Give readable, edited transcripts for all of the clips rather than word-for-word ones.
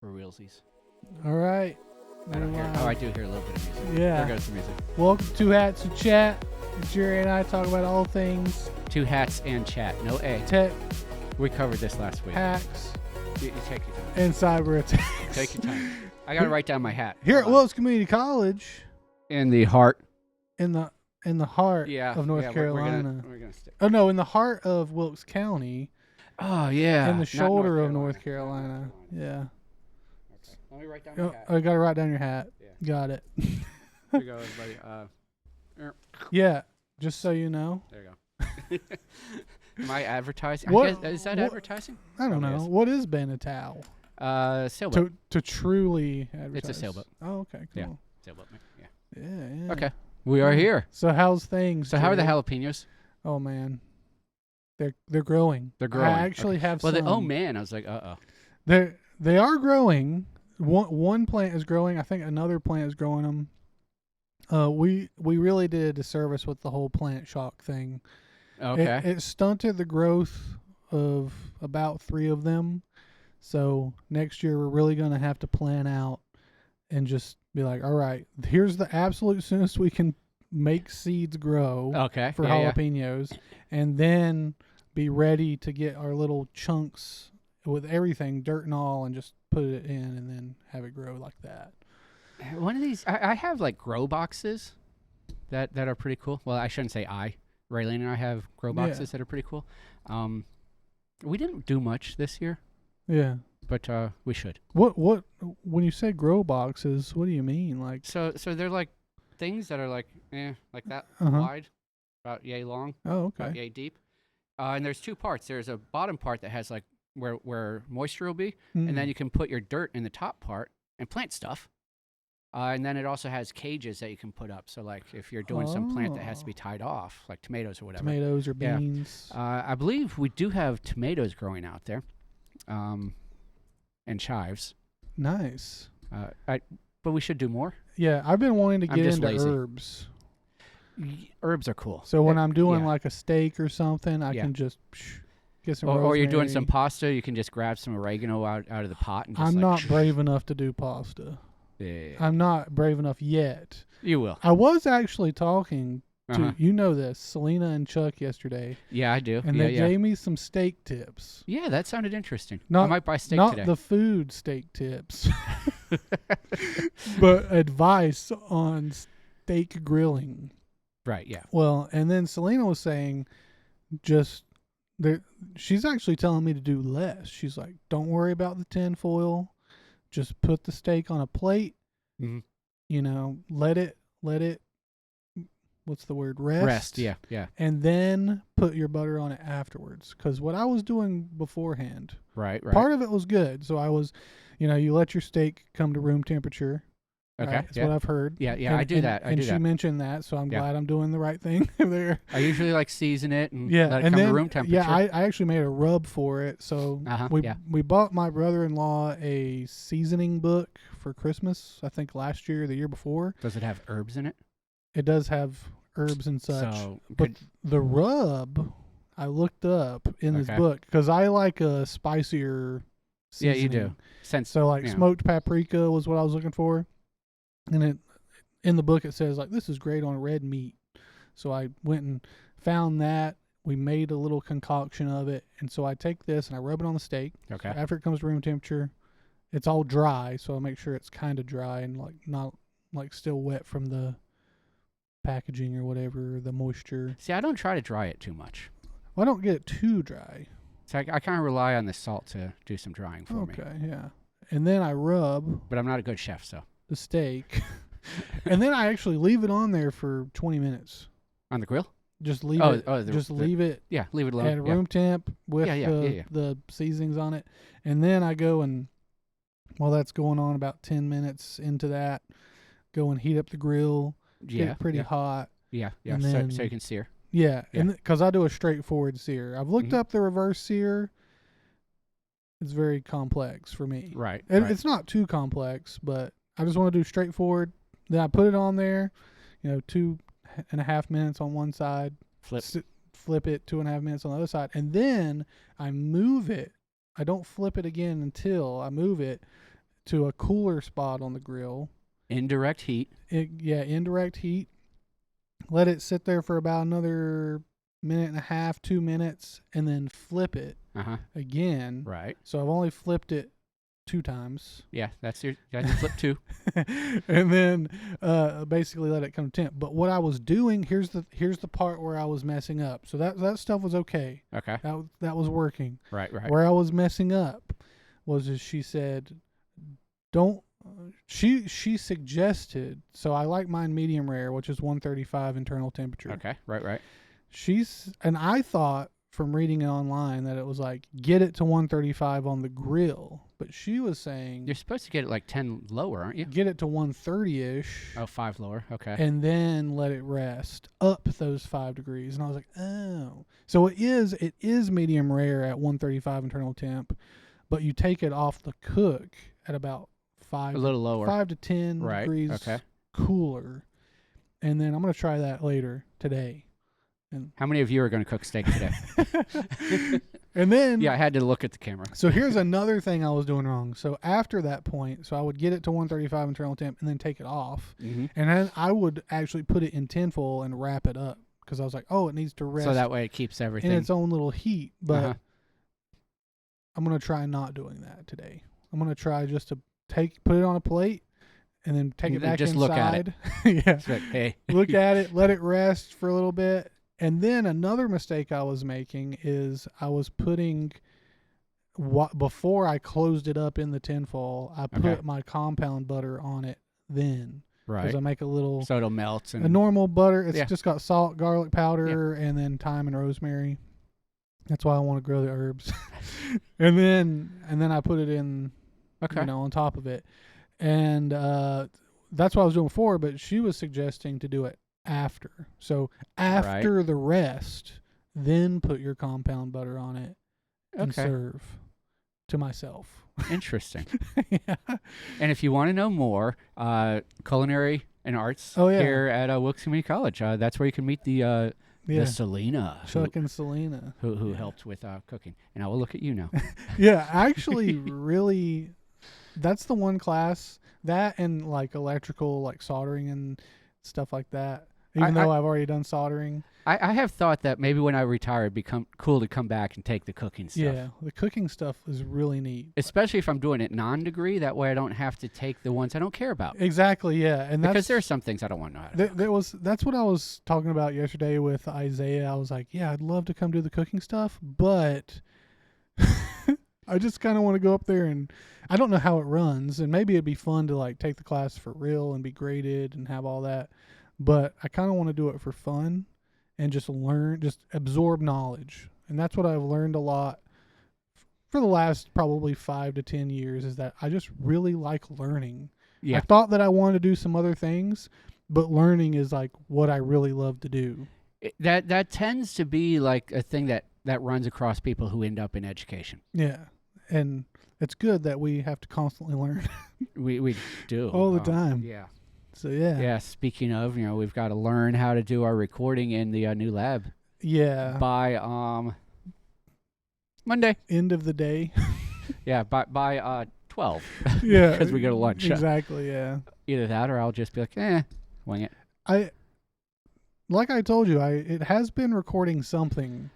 For realsies. All right. I don't hear. Oh, I do hear a little bit of music. Yeah. There goes the music. Welcome to Hats and Chat. Jere and I talk about all things Two hats and chat. No A. tech, We covered this last week. hacks, You take your time. and cyber attacks. Take your time. I gotta write down my hat. Here at Hold on. Wilkes Community College, In the heart. in the heart of North yeah, Carolina. We're gonna stick. Oh no, in the heart of Wilkes County, Oh yeah. in the Not shoulder of Carolina. North Carolina. Yeah. Okay. Let me write down my Oh, hat. I gotta write down your hat. Yeah. Got it. Here you go, everybody. Yeah. Just so you know. There you go. Am I advertising? What- I guess, is that what- advertising? I don't Probably know. is. What is Benetal? Sailboat. To truly advertise. It's a sailboat. Oh, okay, cool. Yeah. Sailboat. Yeah. Yeah. Okay. We are here. So how's things? So how are the Jere? jalapenos? Oh man, they're growing. They're growing. I actually have Well, some. oh man, I was like, They are growing. One plant is growing. I think another plant is growing them. We really did a disservice with the whole plant shock thing. Okay. It stunted the growth of about 3 of them. So next year we're really going to have to plan out and just be like, all right, here's the absolute soonest we can make seeds grow Okay. for yeah. jalapenos, and then be ready to get our little chunks with everything, dirt and all, and just put it in and then have it grow like that. One of these, I have like grow boxes that are pretty cool. Well, I shouldn't say I. Raylene and I have grow boxes that are pretty cool. We didn't do much this year, Yeah. but we should. What when you say grow boxes, what do you mean? Like, So they're like things that are like that Uh-huh. wide, about yay long, oh, about okay. yay deep. And there's 2 parts. There's a bottom part that has like where moisture will be, and then you can put your dirt in the top part and plant stuff. And then it also has cages that you can put up. So like if you're doing some plant that has to be tied off, like tomatoes or whatever. Tomatoes or Yeah. beans. I believe we do have tomatoes growing out there, and chives. Nice. But we should do more. Yeah, I've been wanting to I'm get just into lazy. herbs. Herbs are cool. So when I'm doing yeah. like a steak or something, I Yeah. can just get some Or you're doing some rosemary. pasta, you can just grab some oregano out of the pot and just I'm like, not brave enough to do pasta. Yeah. I'm not brave enough yet. You will. I was actually talking to, Uh-huh. you know this, Selena and Chuck yesterday, Yeah, I do. and yeah, they yeah. gave me some steak tips. Yeah, that sounded interesting. I Not- might buy steak Not today. the food steak tips, but advice on steak grilling. Right, yeah. Well, and then Selena was saying just there, she's actually telling me to do less. She's like, don't worry about the tin foil. Just put the steak on a plate. Mhm. You know, let it what's the word? Rest. Yeah, yeah. And then put your butter on it afterwards. Because what I was doing beforehand, Right, right. part of it was good. So I was, you let your steak come to room temperature. Okay, Right? That's yeah. what I've heard. Yeah, yeah, I do that. I and do she that. mentioned that, so I'm Yeah. glad I'm doing the right thing there. I usually like season it and Yeah, let it and come then to room temperature. yeah, I actually made a rub for it. So Yeah. we bought my brother-in-law a seasoning book for Christmas. I think last year, or the year before. Does it have herbs in it? It does have herbs and such. So, But the rub, I looked up in this Okay. book because I like a spicier yeah, seasoning. you do. Since So like yeah. smoked paprika was what I was looking for, and it in the book it says like this is great on red meat. So I went and found that. We made a little concoction of it, and so I take this and I rub it on the steak. Okay. After it comes to room temperature, it's all dry, so I make sure it's kind of dry and like not like still wet from the packaging or whatever, the moisture. See, I don't try to dry it too much. Well, I don't get it too dry. So I kind of rely on the salt to do some drying for me. Okay, yeah. And then I rub But I'm not a good chef, so the steak, and then I actually leave it on there for 20 minutes. on the grill. Just leave Oh, it. oh, Just leave it Yeah, leave it alone. at room temp with Yeah. the seasonings on it, and then I go and while that's going on, about 10 minutes into that, go and heat up the grill. Yeah, Get it pretty yeah, hot. yeah, yeah. and So then- you can sear. Yeah, Yeah. and because I do a straightforward sear. I've looked Mhm. up the reverse sear. It's very complex for me. Right. And right. it's not too complex, but I just want to do straightforward. Then I put it on there, 2.5 minutes on one side, Flip. flip it 2.5 minutes on the other side, and then I move it. I don't flip it again until I move it to a cooler spot on the grill. Indirect heat. Indirect heat. Let it sit there for about another minute and a half, 2 minutes, and then flip it again. Right. So I've only flipped it 2 times. Yeah, that's your flip 2. And then basically let it come to temp. But what I was doing, here's the part where I was messing up. So that stuff was okay. Okay. That was working. Right. Where I was messing up was she said, don't. She suggested, so I like mine medium rare, which is 135 internal temperature. Okay. Right. And I thought from reading it online that it was like get it to 135 on the grill, but she was saying you're supposed to get it like 10 lower, aren't you? Get it to 130-ish. Oh, 5 lower. Okay. And then let it rest up those 5 degrees. And I was like, oh. So it is medium rare at 135 internal temp, but you take it off the cook at about a little lower, 5 to 10 degrees cooler. And then I'm going to try that later today. And how many of you are going to cook steak today? And then I had to look at the camera. So here's another thing I was doing wrong. So after that point, so I would get it to 135 internal temp and then take it off. And then I would actually put it in tinfoil and wrap it up because I was like, oh, it needs to rest. So that way it keeps everything in its own little heat. But I'm going to try not doing that today. I'm going to try just to put it on a plate and then take it back just inside. Look at it. Yeah. Like, hey. Look at it, let it rest for a little bit. And then another mistake I was making is I was putting before I closed it up in the tinfoil, I put my compound butter on it then. Right. Because I make a little so it'll melt. And a normal butter. It's just got salt, garlic powder, and then thyme and rosemary. That's why I want to grow the herbs. and then I put it in on top of it. And that's what I was doing before, but she was suggesting to do it after. So after the rest, then put your compound butter on it and serve to myself. Interesting. And if you want to know more, culinary and arts here at Wilkes Community College, that's where you can meet the Selena. Chuck and Selena. Who helped with cooking. And I will look at you now. Actually really... That's the one class, that and like electrical, like soldering and stuff like that. Even though I've already done soldering. I have thought that maybe when I retire, it'd become cool to come back and take the cooking stuff. Yeah, the cooking stuff is really neat. Especially if I'm doing it non-degree. That way I don't have to take the ones I don't care about. Exactly, yeah. And because there's some things I don't want to know how to do. That's what I was talking about yesterday with Isaiah. I was like, yeah, I'd love to come do the cooking stuff, but... I just kind of want to go up there and I don't know how it runs, and maybe it'd be fun to like take the class for real and be graded and have all that. But I kind of want to do it for fun and just absorb knowledge. And that's what I've learned a lot for the last probably 5 to 10 years is that I just really like learning. Yeah. I thought that I wanted to do some other things, but learning is like what I really love to do. That tends to be like a thing that runs across people who end up in education. Yeah. And it's good that we have to constantly learn. we do. All the time. Yeah. So, yeah. Yeah, speaking of, we've got to learn how to do our recording in the new lab. Yeah. By Monday. End of the day. Yeah, by 12. Yeah. Because we go to lunch. Exactly, yeah. Either that or I'll just be like, wing it. Like I told you, it has been recording something.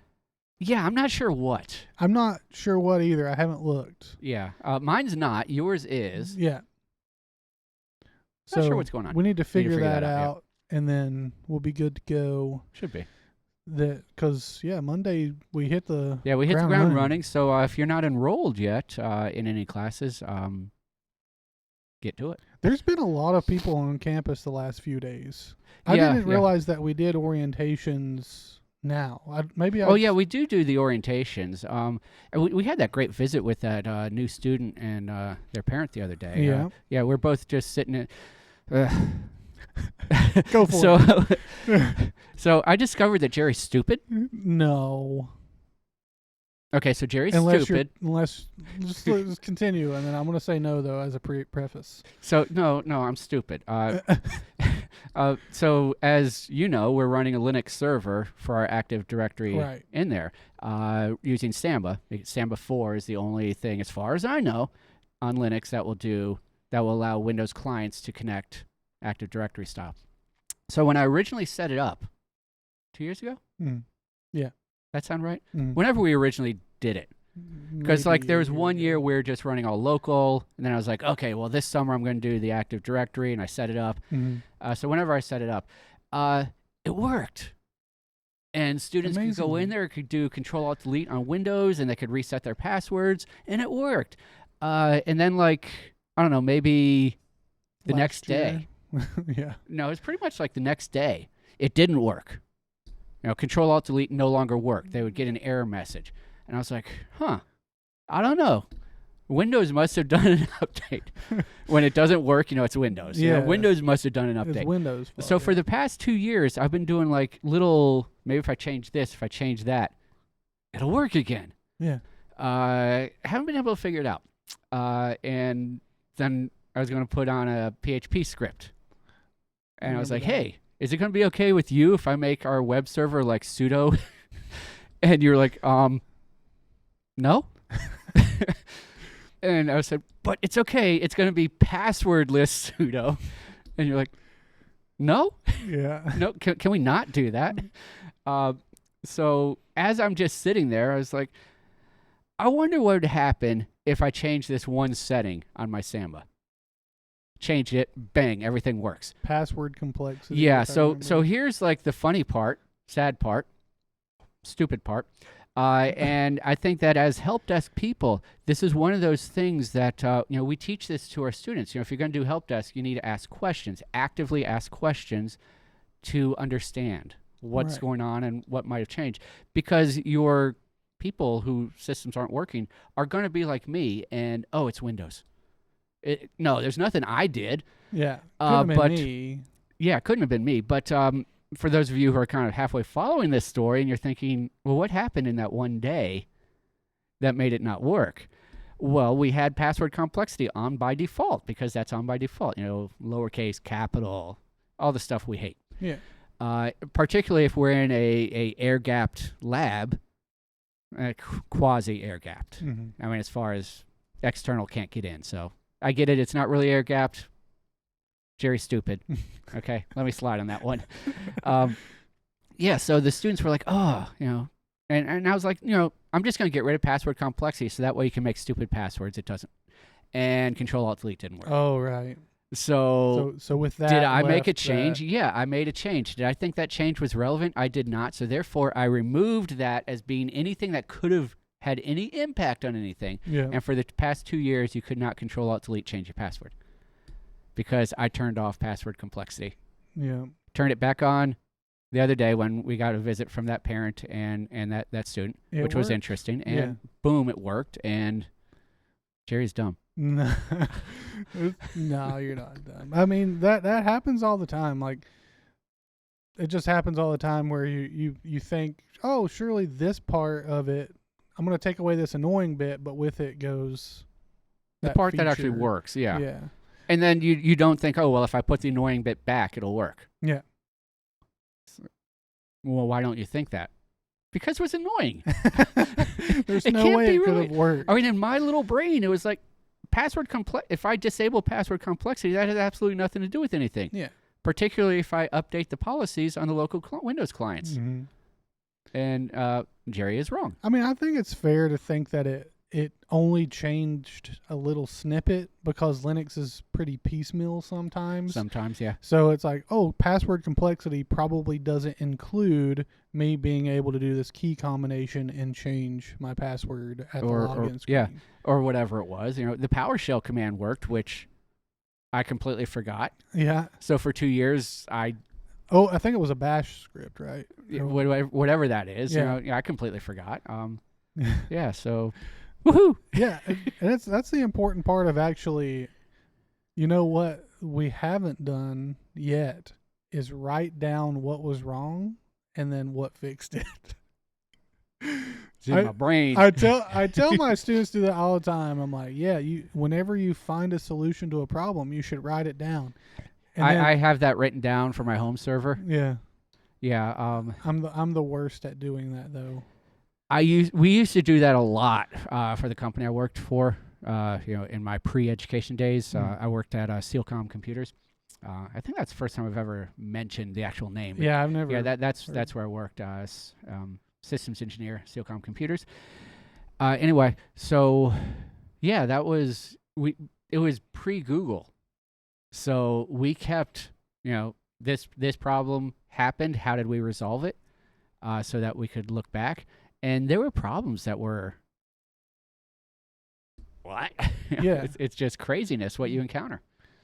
Yeah, I'm not sure what. I'm not sure what either. I haven't looked. Yeah. Mine's not. Yours is. Yeah. Not sure what's going on. We need to figure that out, and then we'll be good to go. Should be. Because, Monday we hit the ground running. So if you're not enrolled yet in any classes, get to it. There's been a lot of people on campus the last few days. I didn't realize that we did orientations now. We do the orientations. We had that great visit with that new student and their parent the other day. Yeah, we're both just sitting in... Go for it. So I discovered that Jerry's stupid. No. Okay, so Jerry's stupid. Let's continue, and then I'm going to say no, though, as a preface. So, no, I'm stupid. So, as you know, we're running a Linux server for our Active Directory in there using Samba. Samba 4 is the only thing, as far as I know, on Linux that will do that will allow Windows clients to connect Active Directory style. So when I originally set it up 2 years ago, that sound right? Whenever we originally did it, because like there was 1 year we were just running all local, and then I was like, okay, well this summer I'm going to do the Active Directory, and I set it up. So whenever I set it up, it worked. And students could go in there, could do Control-Alt-Delete on Windows, and they could reset their passwords, and it worked. And then, like, I don't know, maybe the next day. No, it's pretty much like the next day. It didn't work. Control-Alt-Delete no longer worked. They would get an error message. And I was like, I don't know. Windows must have done an update. When it doesn't work, it's Windows. Windows must have done an update. It's Windows fault, so for the past 2 years, I've been doing like little, maybe if I change this, if I change that, it'll work again. I haven't been able to figure it out. And then I was going to put on a PHP script. And I was like, hey, is it going to be okay with you if I make our web server like sudo? And you're like, no. And I said, but it's okay. It's going to be passwordless sudo. And you're like, no? No, can we not do that? So as I'm just sitting there, I was like, I wonder what would happen if I change this one setting on my Samba. Change it, bang, everything works. Password complexity. Yeah, so here's like the funny part, sad part, stupid part. And I think that as help desk people, this is one of those things that, we teach this to our students. If you're going to do help desk, you need to ask questions, actively ask questions to understand what's going on and what might have changed. Because your people whose systems aren't working are going to be like me and, oh, it's Windows. No, there's nothing I did. Yeah, couldn't have been me. Yeah, it couldn't have been me. But for those of you who are kind of halfway following this story and you're thinking, well, what happened in that one day that made it not work? Well, we had password complexity on by default because that's on by default. Lowercase, capital, all the stuff we hate. Yeah. Particularly if we're in a air-gapped lab, quasi-air-gapped. I mean, as far as external can't get in. So I get it. It's not really air-gapped. Jerry's stupid. Okay, let me slide on that one. So the students were like, and I was like, I'm just going to get rid of password complexity so that way you can make stupid passwords. It doesn't. And Control-Alt-Delete didn't work. Oh, right. So with that, did I make a change? Yeah, I made a change. Did I think that change was relevant? I did not. So therefore, I removed that as being anything that could have had any impact on anything. Yeah. And for the past 2 years, you could not Control-Alt-Delete change your password. Because I turned off password complexity. Yeah. Turned it back on the other day when we got a visit from that parent and that student, which was interesting. And boom, it worked. And Jerry's dumb. No, you're not dumb. I mean, that happens all the time. Like, it just happens all the time where you think, oh, surely this part of it, I'm going to take away this annoying bit, but with it goes the part that actually works. Yeah. Yeah. And then you don't think, oh, well, if I put the annoying bit back, it'll work. Yeah. Well, why don't you think that? Because it was annoying. There's no way it could have worked. I mean, in my little brain, it was like if I disable password complexity, that has absolutely nothing to do with anything. Yeah. Particularly if I update the policies on the local Windows clients. Mm-hmm. And Jerry is wrong. I mean, I think it's fair to think that it only changed a little snippet because Linux is pretty piecemeal sometimes. Sometimes, yeah. So it's like, oh, password complexity probably doesn't include me being able to do this key combination and change my password at the login screen. Yeah, or whatever it was. The PowerShell command worked, which I completely forgot. Yeah. So for 2 years, I think it was a bash script, right? Whatever that is. Yeah. I completely forgot. Yeah, so... Woohoo! Yeah, and that's the important part of actually, what we haven't done yet is write down what was wrong and then what fixed it. It's in my brain. I tell my students do that all the time. I'm like, yeah, whenever you find a solution to a problem, you should write it down. And I have that written down for my home server. Yeah. Yeah. I'm the worst at doing that though. We used to do that a lot for the company I worked for, in my pre-education days, I worked at Sealcom Computers. I think that's the first time I've ever mentioned the actual name. Yeah, I've never. Yeah, that's where I worked as systems engineer, Sealcom Computers. Anyway, so yeah, it was pre-Google, so we kept this problem happened. How did we resolve it? So that we could look back, and there were problems that were what? Yeah, it's just craziness what you encounter.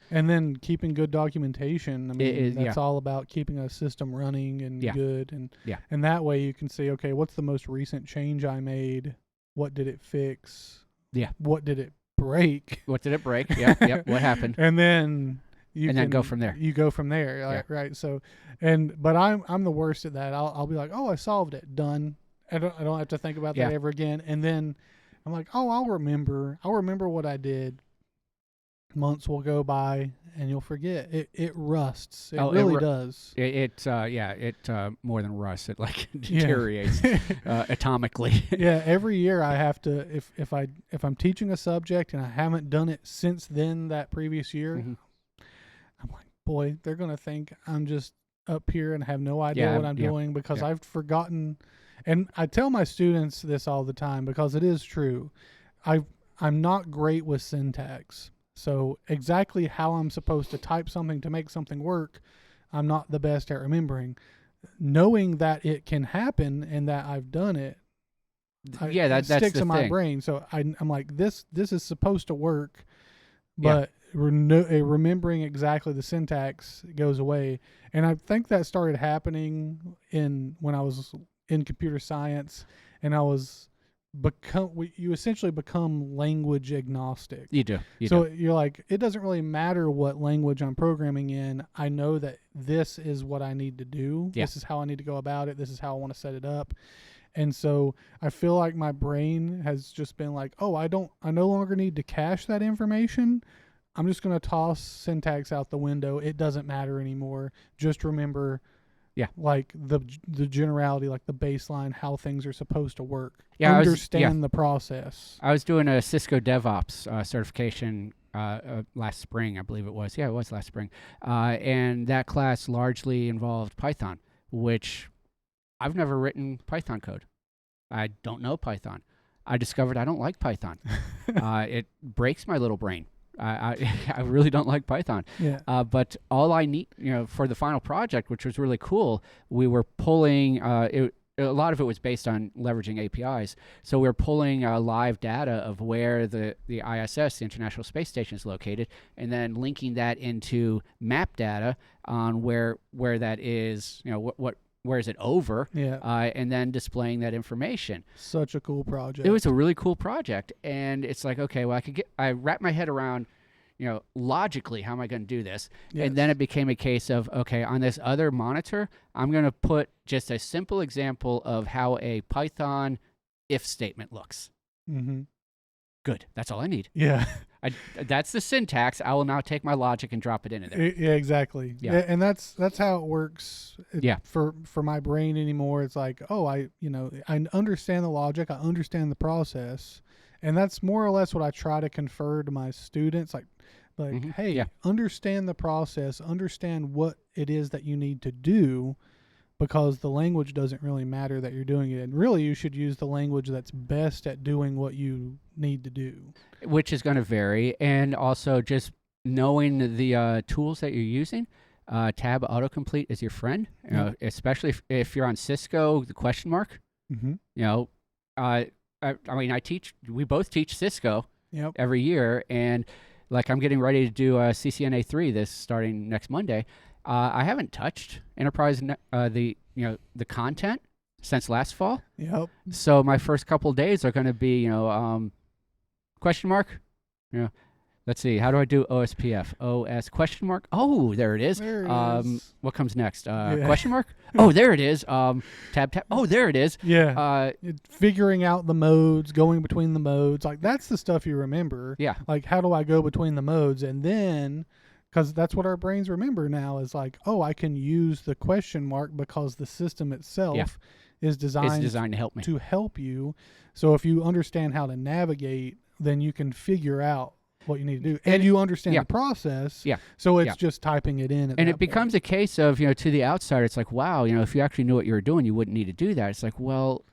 And then keeping good documentation. I mean, that's all about keeping a system running and good, and that way you can see, okay, what's the most recent change I made? What did it fix? Yeah. What did it break? What did it break? Yeah. What happened? And then then go from there. You go from there, right? So, but I'm the worst at that. I'll be like, oh, I solved it, done. I don't have to think about that ever again. And then I'm like, oh, I'll remember what I did. Months will go by and you'll forget. It rusts. It really does. It more than rust. It deteriorates atomically. Yeah, every year I have to if I'm teaching a subject and I haven't done it since then that previous year, I'm like, boy, they're gonna think I'm just up here and have no idea what I'm doing because I've forgotten. And I tell my students this all the time because it is true. I'm not great with syntax. So exactly how I'm supposed to type something to make something work, I'm not the best at remembering. Knowing that it can happen and that I've done it, that sticks in my brain. So I'm like, this is supposed to work, but remembering exactly the syntax goes away. And I think that started happening when I was in computer science, and you essentially become language agnostic. You do. You're like, it doesn't really matter what language I'm programming in. I know that this is what I need to do. Yeah. This is how I need to go about it. This is how I want to set it up. And so I feel like my brain has just been like, oh, I no longer need to cache that information. I'm just going to toss syntax out the window. It doesn't matter anymore. Just remember like the generality, like the baseline, how things are supposed to work. Understand the process. I was doing a Cisco DevOps certification last spring, I believe it was. Yeah, it was last spring. And that class largely involved Python, which I've never written Python code. I don't know Python. I discovered I don't like Python. It breaks my little brain. I really don't like Python. Yeah. But all I need, for the final project, which was really cool, we were pulling, a lot of it was based on leveraging APIs. So we were pulling live data of where the ISS, the International Space Station, is located, and then linking that into map data on where that is, where is it over, and then displaying that information. Such a cool project. It was a really cool project, and it's like, okay, well, I wrap my head around, logically, how am I going to do this? Yes. And then it became a case of, okay, on this other monitor, I'm going to put just a simple example of how a Python if statement looks. Mm-hmm. Good. That's all I need. Yeah. That's the syntax. I will now take my logic and drop it into there. Yeah, exactly. Yeah. And that's how it works. For my brain anymore, it's like, oh, I understand the logic. I understand the process. And that's more or less what I try to confer to my students. Hey, understand the process. Understand what it is that you need to do, because the language doesn't really matter that you're doing it. And really, you should use the language that's best at doing what you need to do. Which is going to vary. And also just knowing the tools that you're using. Tab autocomplete is your friend, especially if you're on Cisco, the question mark. Mm-hmm. We both teach Cisco every year. And like I'm getting ready to do CCNA 3 starting next Monday. I haven't touched enterprise the content since last fall. Yep. So my first couple of days are going to be question mark. Let's see. How do I do OSPF? OS question mark. Oh, there it is. There it is. What comes next? Question mark. Oh, there it is. Tab. Oh, there it is. Yeah. Figuring out the modes, going between the modes, like that's the stuff you remember. Yeah. Like how do I go between the modes, and then. Because that's what our brains remember now is like, oh, I can use the question mark because the system itself is designed to help me. To help you. So if you understand how to navigate then you can figure out what you need to do, And and you understand yeah. the process. Yeah. So it's Yeah. just typing it in. And it becomes a case of, to the outsider, it's like, wow, if you actually knew what you were doing, you wouldn't need to do that. It's like, well,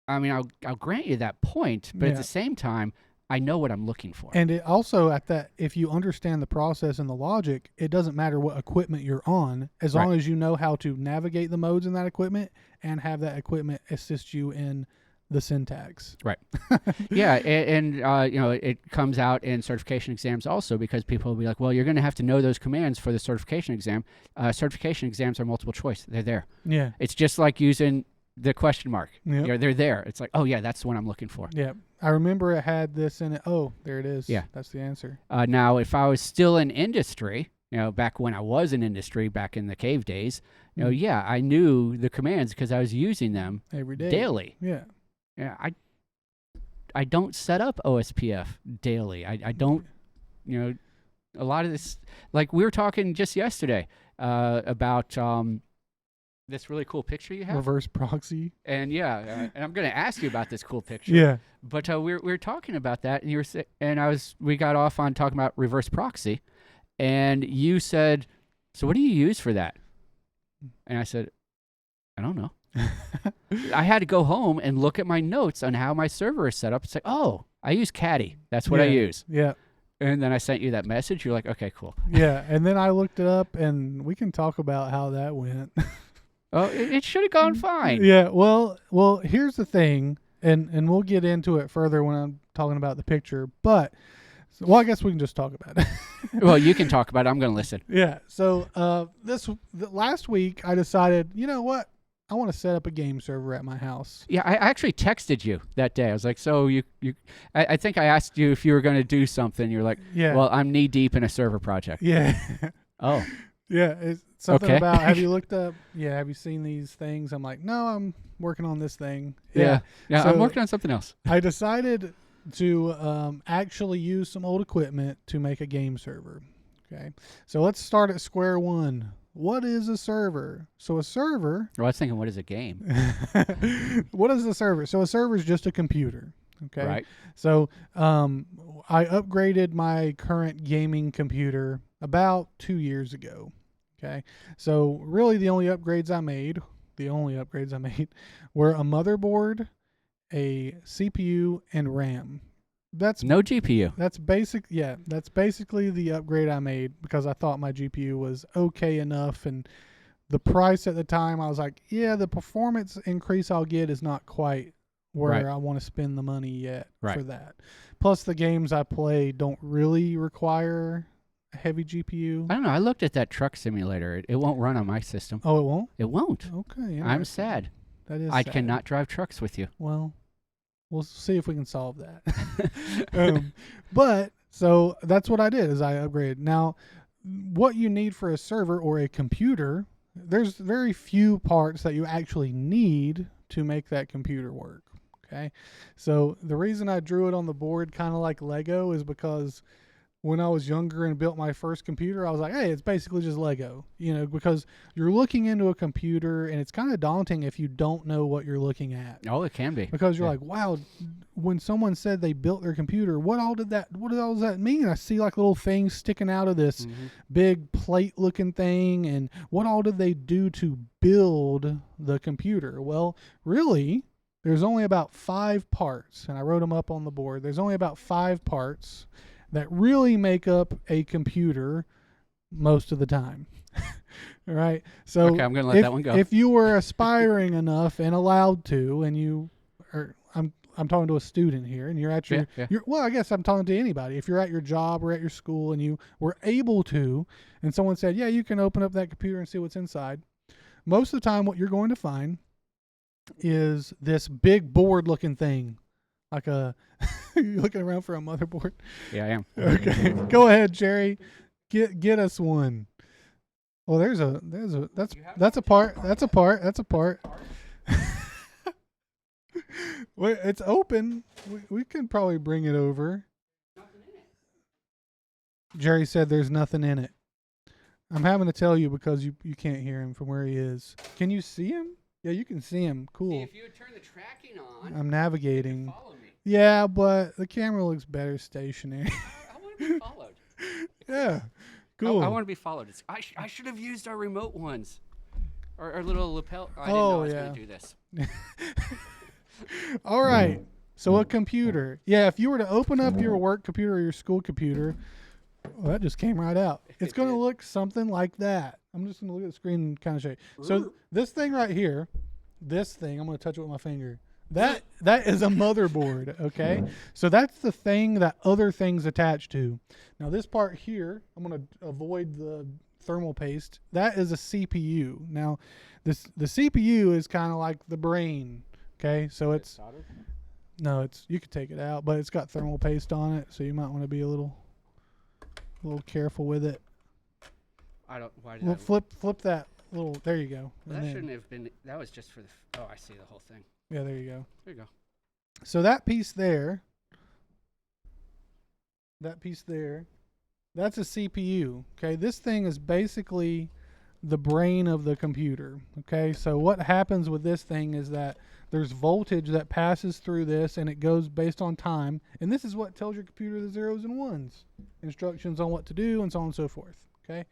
I mean, I'll grant you that point, but at the same time, I know what I'm looking for. And it also if you understand the process and the logic, it doesn't matter what equipment you're on, as long as you know how to navigate the modes in that equipment and have that equipment assist you in the syntax. Right. Yeah, and it comes out in certification exams also, because people will be like, well, you're going to have to know those commands for the certification exam. Certification exams are multiple choice. They're there. Yeah. It's just like using the question mark. Yep. They're there. It's like, oh, yeah, that's the one I'm looking for. Yeah. I remember it had this in it. Oh, there it is. Yeah. That's the answer. Now, if I was still in industry, back when I was in industry, back in the cave days, I knew the commands because I was using them every day. Daily. Yeah. Yeah, I don't set up OSPF daily. I don't, a lot of this, like we were talking just yesterday about this really cool picture you have. Reverse proxy. And and I'm going to ask you about this cool picture. Yeah. But we were talking about that, and we got off on talking about reverse proxy, and you said, so what do you use for that? And I said, I don't know. I had to go home and look at my notes on how my server is set up. It's like, oh, I use Caddy. That's what I use. Yeah. And then I sent you that message. You're like, okay, cool. Yeah. And then I looked it up, and we can talk about how that went. Oh, it should have gone fine. Yeah. Well, here's the thing, and we'll get into it further when I'm talking about the picture. But, I guess we can just talk about it. Well, you can talk about it. I'm going to listen. Yeah. So last week I decided, you know what? I want to set up a game server at my house. Yeah, I actually texted you that day. I was like, so I think I asked you if you were going to do something. You're like, well, I'm knee deep in a server project. Yeah. Oh. Yeah. It's something about, have you looked up, have you seen these things? I'm like, no, I'm working on this thing. Yeah. So I'm working on something else. I decided to actually use some old equipment to make a game server. Okay. So let's start at square one. What is a server? So a server... Well, I was thinking, what is a game? What is a server? So a server is just a computer. Okay. Right. So I upgraded my current gaming computer about 2 years ago. Okay. So really the only upgrades I made were a motherboard, a CPU, and RAM. That's no GPU. That's basically the upgrade I made, because I thought my GPU was okay enough, and the price at the time I was like, the performance increase I'll get is not quite where I want to spend the money yet for that. Plus the games I play don't really require a heavy GPU. I don't know. I looked at that truck simulator. It won't run on my system. Oh, it won't? It won't. Okay. I'm sad. That is I sad. cannot drive trucks with you. Well, we'll see if we can solve that. But so that's what I did, is I upgraded. Now, what you need for a server or a computer, there's very few parts that you actually need to make that computer work. Okay. So the reason I drew it on the board kind of like Lego is because when I was younger and built my first computer, I was like, hey, it's basically just Lego, because you're looking into a computer and it's kind of daunting if you don't know what you're looking at. Oh, it can be. Because you're like, wow, when someone said they built their computer, what all does that mean? I see like little things sticking out of this big plate looking thing. And what all did they do to build the computer? Well, really, there's only about 5 parts, and I wrote them up on the board. There's only about 5 parts that really make up a computer most of the time. All right. So okay, I'm going to let that one go. If you were aspiring enough and allowed to, and you are, I'm talking to a student here, and you're at your, well, I guess I'm talking to anybody. If you're at your job or at your school and you were able to, and someone said, yeah, you can open up that computer and see what's inside. Most of the time what you're going to find is this big board looking thing. Like a, you looking around for a motherboard? Yeah, I am. Okay, go ahead, Jerry. Get us one. Well, that's a part. Wait, it's open. We can probably bring it over. Jerry said there's nothing in it. I'm having to tell you because you can't hear him from where he is. Can you see him? Yeah, you can see him. Cool. See, if you would turn the tracking on, I'm navigating. follow me. Yeah, but the camera looks better stationary. I want to be followed. Yeah, cool. I want to be followed. I should have used our remote ones. Our little lapel. I didn't Oh, know I was yeah. going to do this. All right. So a computer. Yeah, if you were to open up your work computer or your school computer, well, that just came right out. It's going to did. look something like that. I'm just going to look at the screen and kind of show you. So this thing right here, I'm going to touch it with my finger. That is a motherboard, okay? So that's the thing that other things attach to. Now this part here, I'm going to avoid the thermal paste. That is a CPU. Now the CPU is kind of like the brain, okay? So it's soldered? no, you could take it out, but it's got thermal paste on it, so you might want to be a little careful with it. I don't. Why did Well, flip that little. There you go. That And then- shouldn't have been. That was just for the. Oh, I see the whole thing. Yeah, there you go. There you go. So that piece there, that's a CPU. Okay, this thing is basically the brain of the computer. Okay, so what happens with this thing is that there's voltage that passes through this, and it goes based on time. And this is what tells your computer the zeros and ones, instructions on what to do, and so on and so forth. Okay,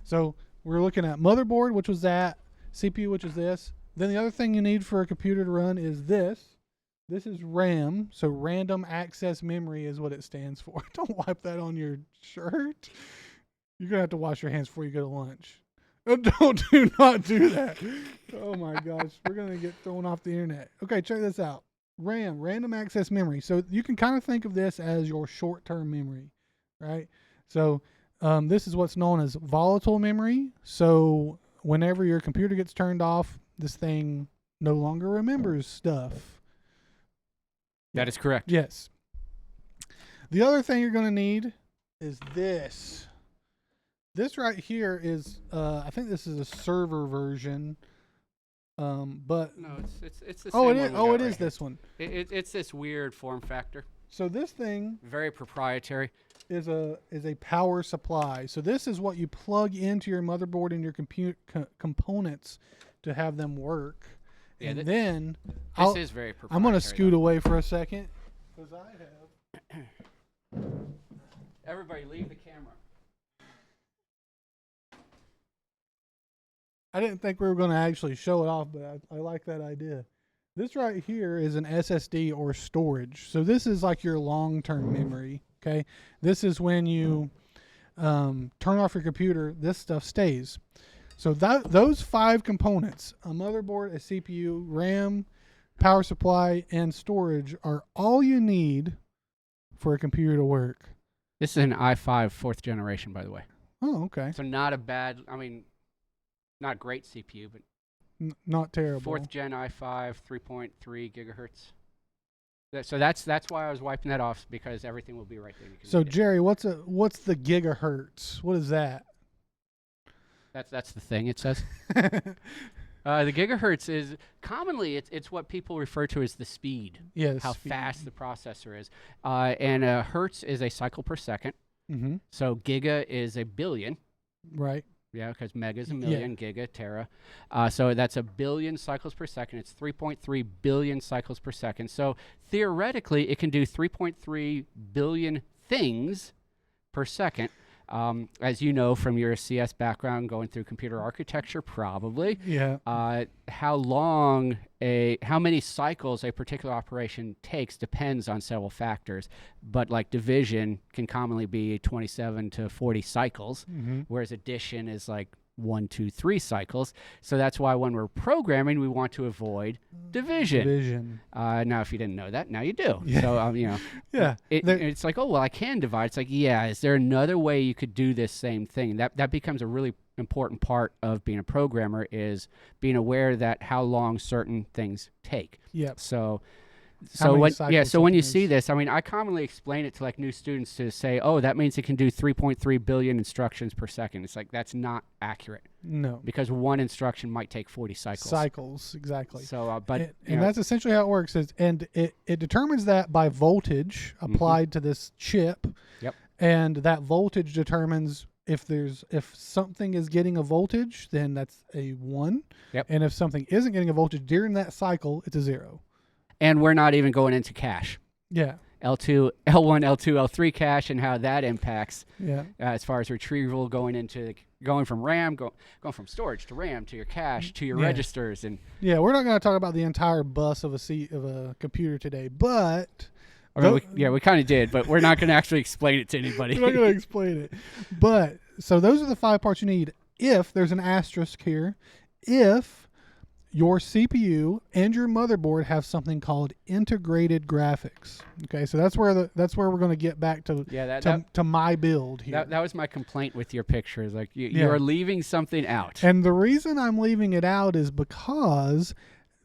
so we're looking at motherboard, which was that, CPU, which is this. Then the other thing you need for a computer to run is this. This is RAM, so random access memory is what it stands for. Don't wipe that on your shirt. You're going to have to wash your hands before you go to lunch. Do not do that. Oh my gosh, we're going to get thrown off the internet. Okay, check this out. RAM, random access memory. So you can kind of think of this as your short-term memory, right? So this is what's known as volatile memory. So whenever your computer gets turned off, this thing no longer remembers stuff. That is correct. Yes. The other thing you're going to need is this. This right here is, I think this is a server version, but No, it's the same. oh, it is. one we Oh, got it is right here. this one. It's this weird form factor. So this thing Very proprietary. is a power supply. So this is what you plug into your motherboard and your components to have them work. Yeah, and this then This is very proprietary. I'm going to scoot though. away for a second because I have. Everybody, leave the camera. I didn't think we were going to actually show it off, but I like that idea. This right here is an SSD or storage. So this is like your long-term memory, okay? This is when you turn off your computer, this stuff stays. So those 5 components, a motherboard, a CPU, RAM, power supply, and storage are all you need for a computer to work. This is an i5 4th generation, by the way. Oh, okay. So not a bad. I mean, not great CPU, but Not terrible. 4th gen i5, 3.3 gigahertz. So that's why I was wiping that off, because everything will be right there. You can So read it. Jerry, what's the gigahertz? What is that? That's the thing it says. The gigahertz is commonly it's what people refer to as the speed. Yes. How fast the processor is. And hertz is a cycle per second. Mm-hmm. So giga is a billion. Right. Yeah, because mega is a million, giga, tera. So that's a billion cycles per second. It's 3.3 billion cycles per second. So theoretically, it can do 3.3 billion things per second. As you know from your CS background, going through computer architecture, probably. Yeah. How many cycles a particular operation takes depends on several factors. But like division can commonly be 27 to 40 cycles, Mm-hmm. whereas addition is like 1, 2, 3 cycles. So that's why when we're programming, we want to avoid division. Division. Now, if you didn't know that, now you do. Yeah. So, you know, Yeah. it's like, oh, well, I can divide. It's like, yeah, is there another way you could do this same thing? That becomes a really important part of being a programmer, is being aware that how long certain things take. Yep. So many when cycles so when you something see is. this, I mean, I commonly explain it to like new students to say, oh, that means it can do 3.3 billion instructions per second. It's like, that's not accurate, No. because one instruction might take 40 cycles. Cycles, exactly. So, but and you know, that's essentially how it works. And it determines that by voltage applied to this chip. Yep. And that voltage determines if something is getting a voltage, then that's a 1. Yep. And if something isn't getting a voltage during that cycle, it's a 0. and we're not even going into cache. Yeah. L2, L1, L2, L3 cache, and how that impacts Yeah. as far as retrieval going from RAM, going from storage to RAM to your cache to your Yeah. registers, and Yeah, we're not going to talk about the entire bus of a computer today, but I mean, we kind of did, but we're not going to actually explain it to anybody. we're not going to explain it. But so those are the 5 parts you need. If there's an asterisk here, if your CPU and your motherboard have something called integrated graphics. Okay, so that's where we're going to get back to to my build here. That was my complaint with your pictures. Like you're leaving something out. And the reason I'm leaving it out is because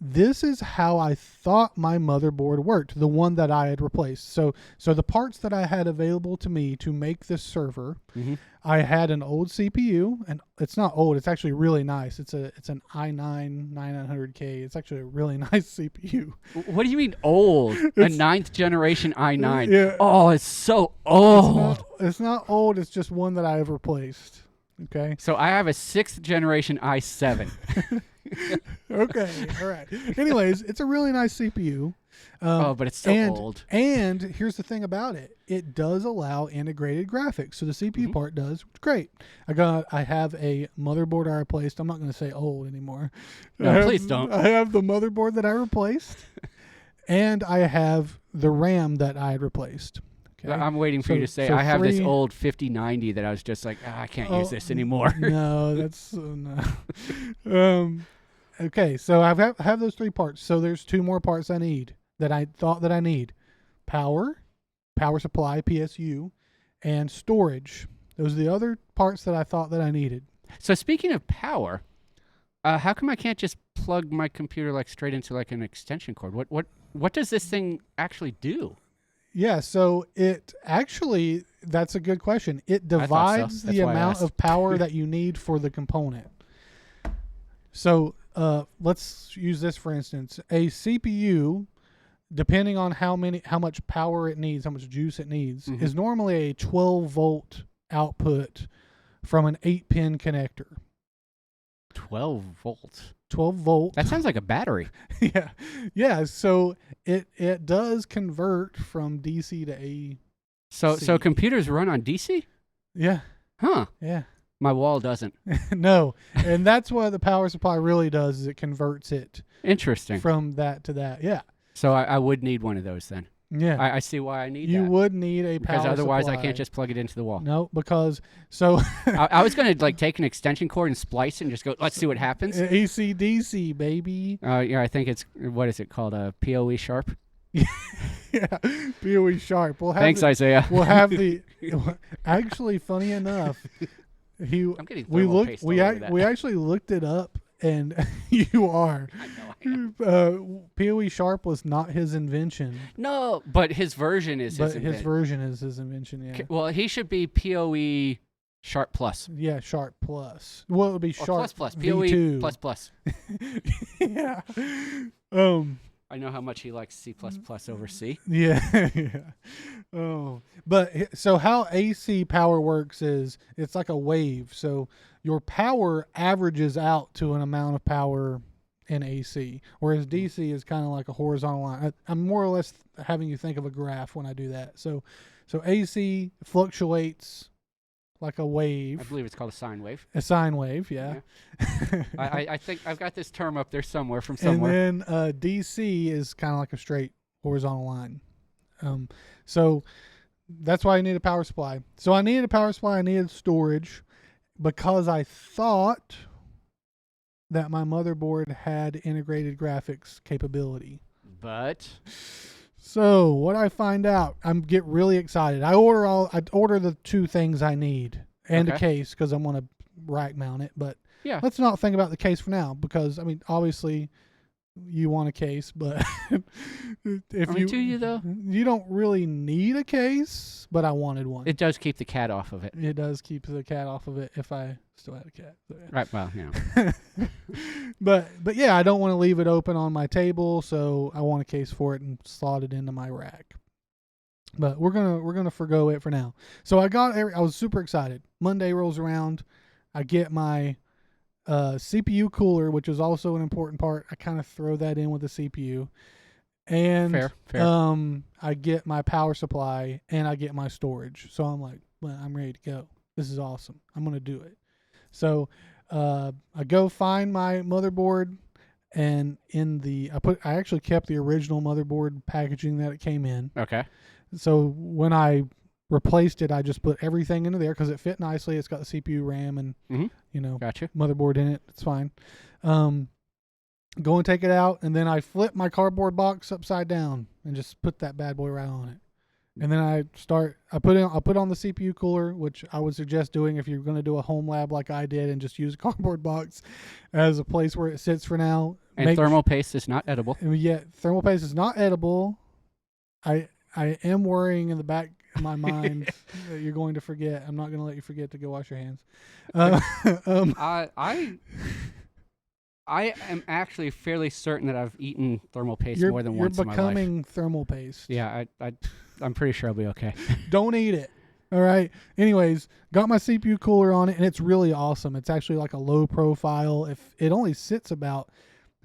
this is how I thought my motherboard worked, the one that I had replaced. So the parts that I had available to me to make this server, I had an old CPU, and it's not old, it's actually really nice. It's an i9 9900K. It's actually a really nice CPU. What do you mean old? A 9th generation i9. Yeah. Oh, it's so old. It's not old, it's just one that I have replaced. Okay. So I have a 6th generation i7. Okay, all right. Anyways, it's a really nice CPU. But it's so old. And here's the thing about it: it does allow integrated graphics. So the CPU part does. Great. I have a motherboard I replaced. I'm not going to say old anymore. No, please don't. I have the motherboard that I replaced, and I have the RAM that I had replaced. Okay? I'm waiting for you to say, I have this old 5090 that I was just like, I can't use this anymore. No, that's no. Okay, so I have those 3 parts. So there's 2 more parts I need that I thought that I need: power supply, PSU, and storage. Those are the other parts that I thought that I needed. So speaking of power, how come I can't just plug my computer like straight into like an extension cord? What does this thing actually do? Yeah, so it actually, that's a good question. It divides the amount of power that you need for the component. So let's use this for instance. A CPU, depending on how much power it needs, how much juice it needs, is normally a 12-volt output from an 8-pin connector. 12 volts. 12 volt. That sounds like a battery. Yeah. So it does convert from DC to AC. So computers run on DC? Yeah. Huh. Yeah. My wall doesn't. No. And that's what the power supply really does, is it converts it. Interesting. From that to that. Yeah. So I would need one of those then. Yeah. I see why I need that. You would need a power supply. Because otherwise I can't just plug it into the wall. No, because so I was going to like take an extension cord and splice it and just go, let's see what happens. AC DC, baby. Yeah, I think it's, what is it called? A PoE sharp? Yeah, PoE sharp. Thanks, Isaiah. We'll have the actually, funny enough, I'm getting thermal paste all over that. we actually looked it up, and you are. I know I am. PoE sharp was not his invention. No, but his version is his invention. But his version is his invention, yeah. Well, he should be PoE sharp plus. Yeah, sharp plus. Well, it would be sharp plus. V2. PoE plus. Yeah. I know how much he likes C++ over C. Yeah. Oh, but so how AC power works is it's like a wave. So your power averages out to an amount of power in AC, whereas DC is kind of like a horizontal line. I'm more or less having you think of a graph when I do that. So AC fluctuates like a wave. I believe it's called a sine wave. A sine wave, yeah. I think I've got this term up there somewhere from somewhere. And then DC is kind of like a straight horizontal line. So that's why I need a power supply. So I needed a power supply. I needed storage because I thought that my motherboard had integrated graphics capability. But so what I find out, I get really excited. I order the 2 things I need and a case because I'm going to rack mount it. But yeah, let's not think about the case for now, because I mean, obviously you want a case, but do you though? You don't really need a case, but I wanted one. It does keep the cat off of it. It does keep the cat off of it if I still had a cat. So, yeah. Right. Well, yeah. But yeah, I don't want to leave it open on my table, so I want a case for it and slot it into my rack. But we're gonna forgo it for now. So I was super excited. Monday rolls around, I get my CPU cooler, which is also an important part. I kind of throw that in with the CPU. and Fair. I get my power supply and I get my storage. So I'm like, well, I'm ready to go. This is awesome. I'm gonna do it. So I go find my motherboard, and I actually kept the original motherboard packaging that it came in. Okay. So when I replaced it, I just put everything into there because it fit nicely. It's got the CPU, RAM, and Gotcha. motherboard in it. It's fine. Go and take it out, and then I flip my cardboard box upside down and just put that bad boy right on it. And then I put on the CPU cooler, which I would suggest doing if you're going to do a home lab like I did, and just use a cardboard box as a place where it sits for now. And thermal paste is not edible. Yeah, thermal paste is not edible. I am worrying in the back of my mind that you're going to forget. I'm not going to let you forget to go wash your hands. I am actually fairly certain that I've eaten thermal paste more than once in my life. You're becoming thermal paste. Yeah, I'm pretty sure I'll be okay. Don't eat it. All right. Anyways, got my CPU cooler on it, and it's really awesome. It's actually like a low profile. If it only sits about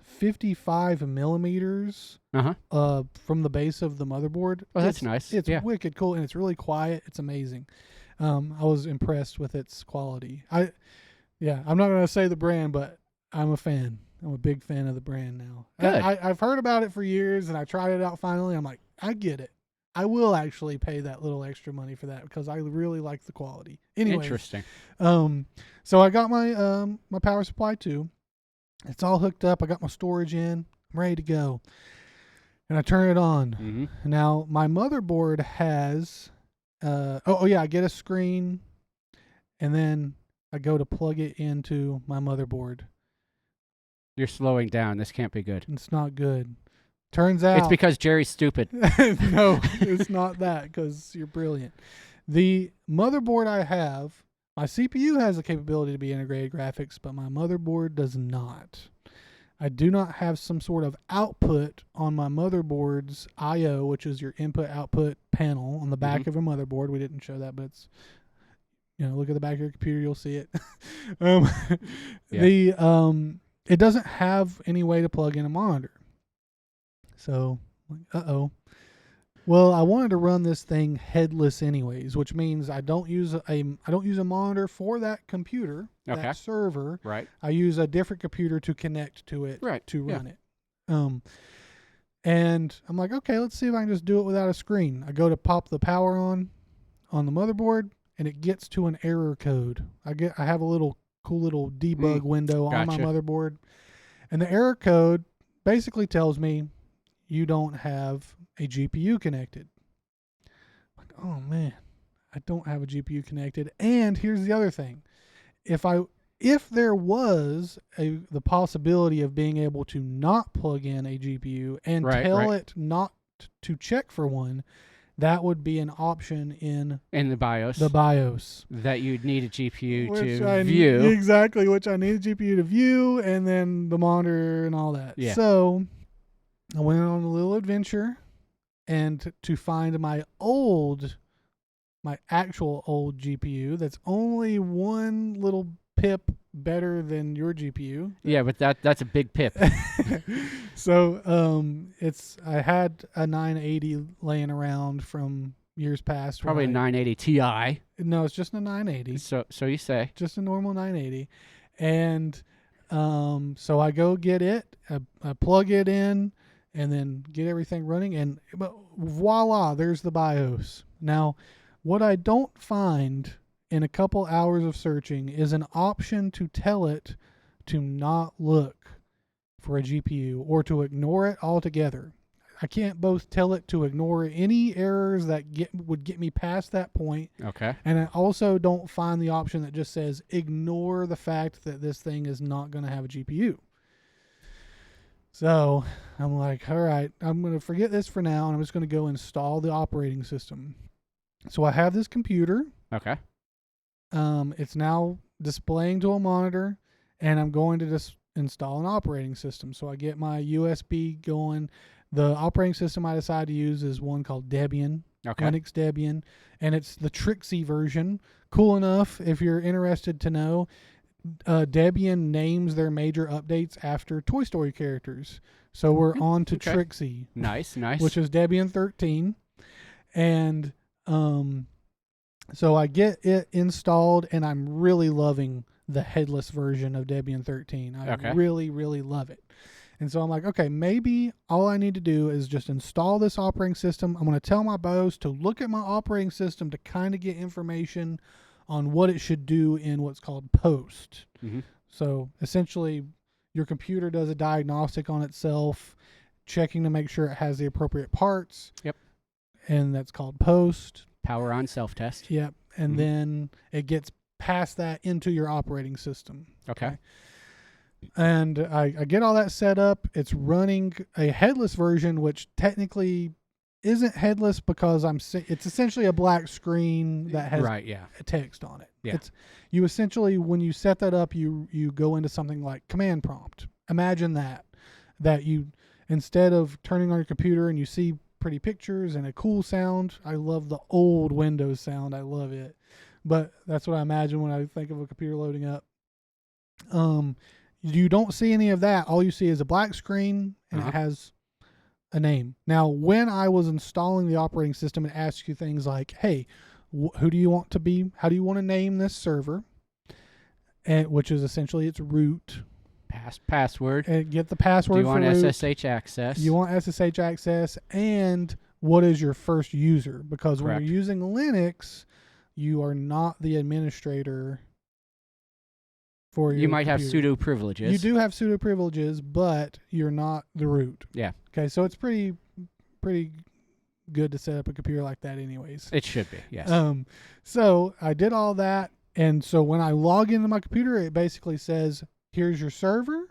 55 millimeters from the base of the motherboard. Oh, that's nice. It's wicked cool, and it's really quiet. It's amazing. I was impressed with its quality. I'm not going to say the brand, but I'm a fan. I'm a big fan of the brand now. Good. I've heard about it for years, and I tried it out finally. I'm like, I get it. I will actually pay that little extra money for that because I really like the quality. Anyways, interesting. So I got my my power supply too. It's all hooked up. I got my storage in. I'm ready to go. And I turn it on. Mm-hmm. Now my motherboard has I get a screen, and then I go to plug it into my motherboard. You're slowing down. This can't be good. It's not good. Turns out it's because Jerry's stupid. No, it's not that, because you're brilliant. The motherboard I have, my CPU has the capability to be integrated graphics, but my motherboard does not. I do not have some sort of output on my motherboard's I/O, which is your input-output panel on the back of a motherboard. We didn't show that, but it's, look at the back of your computer, you'll see it. It doesn't have any way to plug in a monitor. So, well, I wanted to run this thing headless anyways, which means I don't use a monitor for that computer, that server. Right. I use a different computer to connect to it to run it. And I'm like, okay, let's see if I can just do it without a screen. I go to pop the power on the motherboard, and it gets to an error code. I have a cool little debug window on my motherboard, and the error code basically tells me you don't have a GPU connected. Like, oh man, I don't have a GPU connected. And here's the other thing: if there was the possibility of being able to not plug in a GPU and tell it not to check for one, that would be an option in the BIOS. The BIOS. That you'd need a GPU to view. Exactly, which I need a GPU to view, and then the monitor and all that. Yeah. So I went on a little adventure, and to find my actual old GPU that's only one little pip better than your GPU. Yeah, but that's a big pip. So I had a 980 laying around from years past. Probably a 980 Ti. No, it's just a 980. So you say. Just a normal 980. And so I go get it, I plug it in, and then get everything running, but voila, there's the BIOS. Now, what I don't find in a couple hours of searching is an option to tell it to not look for a GPU or to ignore it altogether. I can't both tell it to ignore any errors that would get me past that point. Okay. And I also don't find the option that just says ignore the fact that this thing is not going to have a GPU. So I'm like, all right, I'm going to forget this for now, and I'm just going to go install the operating system. So I have this computer. Okay. It's now displaying to a monitor, and I'm going to just install an operating system. So I get my USB going. The operating system I decide to use is one called Debian, Linux Debian, and it's the Trixie version. Cool enough, if you're interested to know, Debian names their major updates after Toy Story characters. So we're on to Okay. Trixie, Nice. which is Debian 13. And so I get it installed, and I'm really loving the headless version of Debian 13. I Okay. really, really love it. And so I'm like, okay, maybe all I need to do is just install this operating system. I'm going to tell my BIOS to look at my operating system to kind of get information on what it should do in what's called post. Mm-hmm. So essentially, your computer does a diagnostic on itself, checking to make sure it has the appropriate parts. Yep. And that's called post. Power on self-test. Yep. And then it gets past that into your operating system. Okay. And I get all that set up. It's running a headless version, which technically isn't headless because it's essentially a black screen that has text on it. Yeah. It's you essentially, when you set that up, you go into something like command prompt. Imagine that you, instead of turning on your computer and you see pretty pictures and a cool sound. I love the old Windows sound. I love it. But that's what I imagine when I think of a computer loading up. You don't see any of that. All you see is a black screen, and it has a name. Now, when I was installing the operating system, it asks you things like, hey, who do you want to be? How do you want to name this server? And which is essentially its root. Password. And get the password. Do you for want root. SSH access? You want SSH access, and what is your first user? Because when you're using Linux, you are not the administrator. You might computer. have sudo privileges. You do have sudo privileges, but you're not the root. Yeah. Okay, so it's pretty good to set up a computer like that anyways. It should be, yes. So I did all that, and so when I log into my computer, it basically says, here's your server.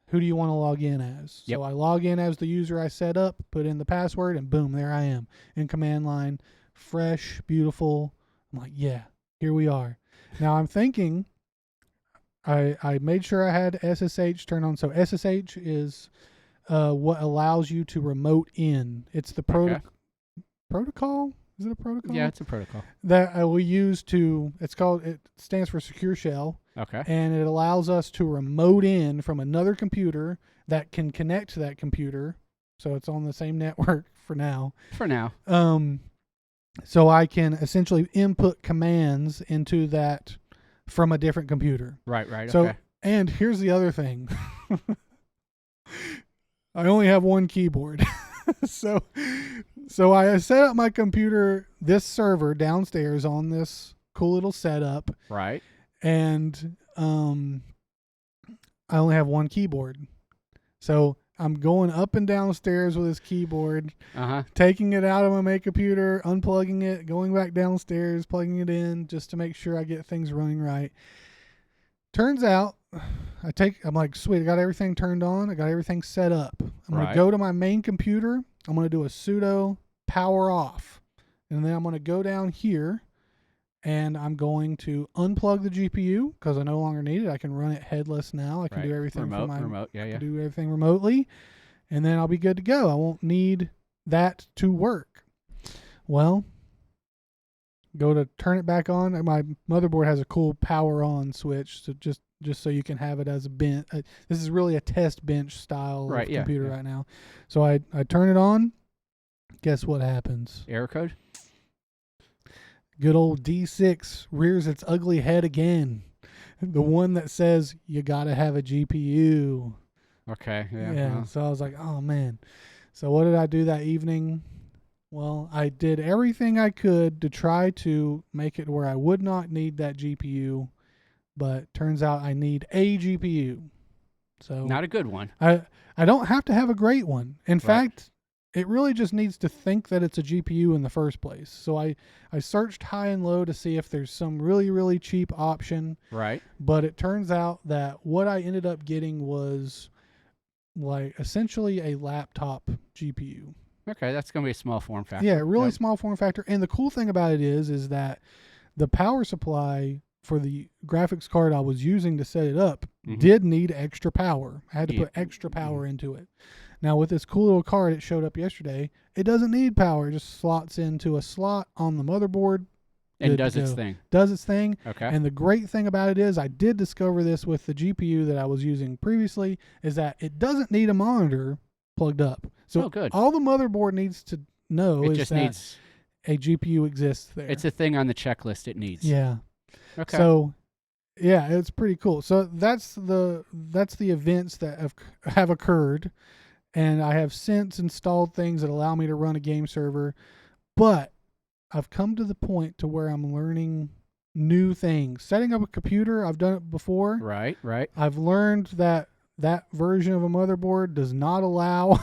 Who do you want to log in as? Yep. So I log in as the user I set up, put in the password, and boom, there I am in command line. Fresh, beautiful. I'm like, yeah, here we are. Now I'm thinking, I made sure I had SSH turned on. So SSH is what allows you to remote in. It's the protocol. Is it a protocol? Yeah, it's a protocol. That we use to, it stands for Secure Shell. Okay. And it allows us to remote in from another computer that can connect to that computer. So it's on the same network for now. For now. So I can essentially input commands into that from a different computer. Right. So, okay. And here's the other thing. I only have one keyboard. So I set up my computer, this server downstairs on this cool little setup. Right. And I only have one keyboard. So I'm going up and down stairs with this keyboard, taking it out of my main computer, unplugging it, going back downstairs, plugging it in just to make sure I get things running right. Turns out, I'm like, sweet, I got everything turned on. I got everything set up. I'm going to go to my main computer. I'm going to do a sudo power off. And then I'm going to go down here and I'm going to unplug the GPU because I no longer need it. I can run it headless now. I can do everything remote. Yeah. I can do everything remotely, and then I'll be good to go. I won't need that to work. Well, go to turn it back on. My motherboard has a cool power on switch, so just so you can have it as a bench. This is really a test bench style of computer right now. So I turn it on. Guess what happens? Error code? Good old D6 rears its ugly head again. The one that says you got to have a GPU. Okay. Yeah. Yeah. So I was like, oh, man. So what did I do that evening? Well, I did everything I could to try to make it where I would not need that GPU. But turns out I need a GPU. So not a good one. I don't have to have a great one. In fact, it really just needs to think that it's a GPU in the first place. So I searched high and low to see if there's some really, really cheap option. Right. But it turns out that what I ended up getting was like essentially a laptop GPU. Okay, that's going to be a small form factor. Yeah, really small form factor. And the cool thing about it is that the power supply for the graphics card I was using to set it up did need extra power. I had to put extra power into it. Now, with this cool little card it showed up yesterday, it doesn't need power. It just slots into a slot on the motherboard, And good does to its go. thing. Does its thing. Okay. And the great thing about it is, I did discover this with the GPU that I was using previously, is that it doesn't need a monitor plugged up. So good. all the motherboard needs to know It is just that needs. a GPU exists there. It's a thing on the checklist it needs. Yeah. Okay. So, yeah, it's pretty cool. So that's the events that have occurred, and I have since installed things that allow me to run a game server, but I've come to the point to where I'm learning new things. Setting up a computer, I've done it before. Right. I've learned that version of a motherboard does not allow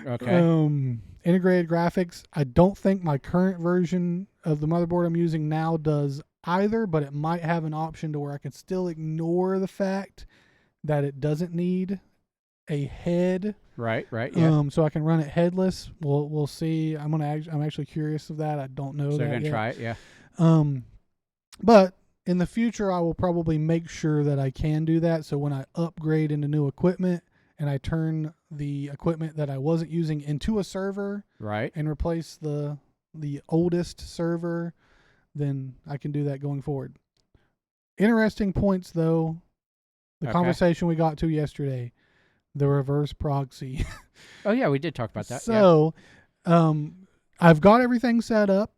Okay. integrated graphics. I don't think my current version of the motherboard I'm using now does either, but it might have an option to where I can still ignore the fact that it doesn't need a head. Right. Yeah. So I can run it headless. We'll see. I'm actually curious of that. I don't know So that you're gonna yet. try it, yeah. But in the future, I will probably make sure that I can do that. So when I upgrade into new equipment and I turn the equipment that I wasn't using into a server, Right. and replace the oldest server, then I can do that going forward. Interesting points, though. The conversation we got to yesterday, the reverse proxy. Oh yeah, we did talk about that. So, I've got everything set up,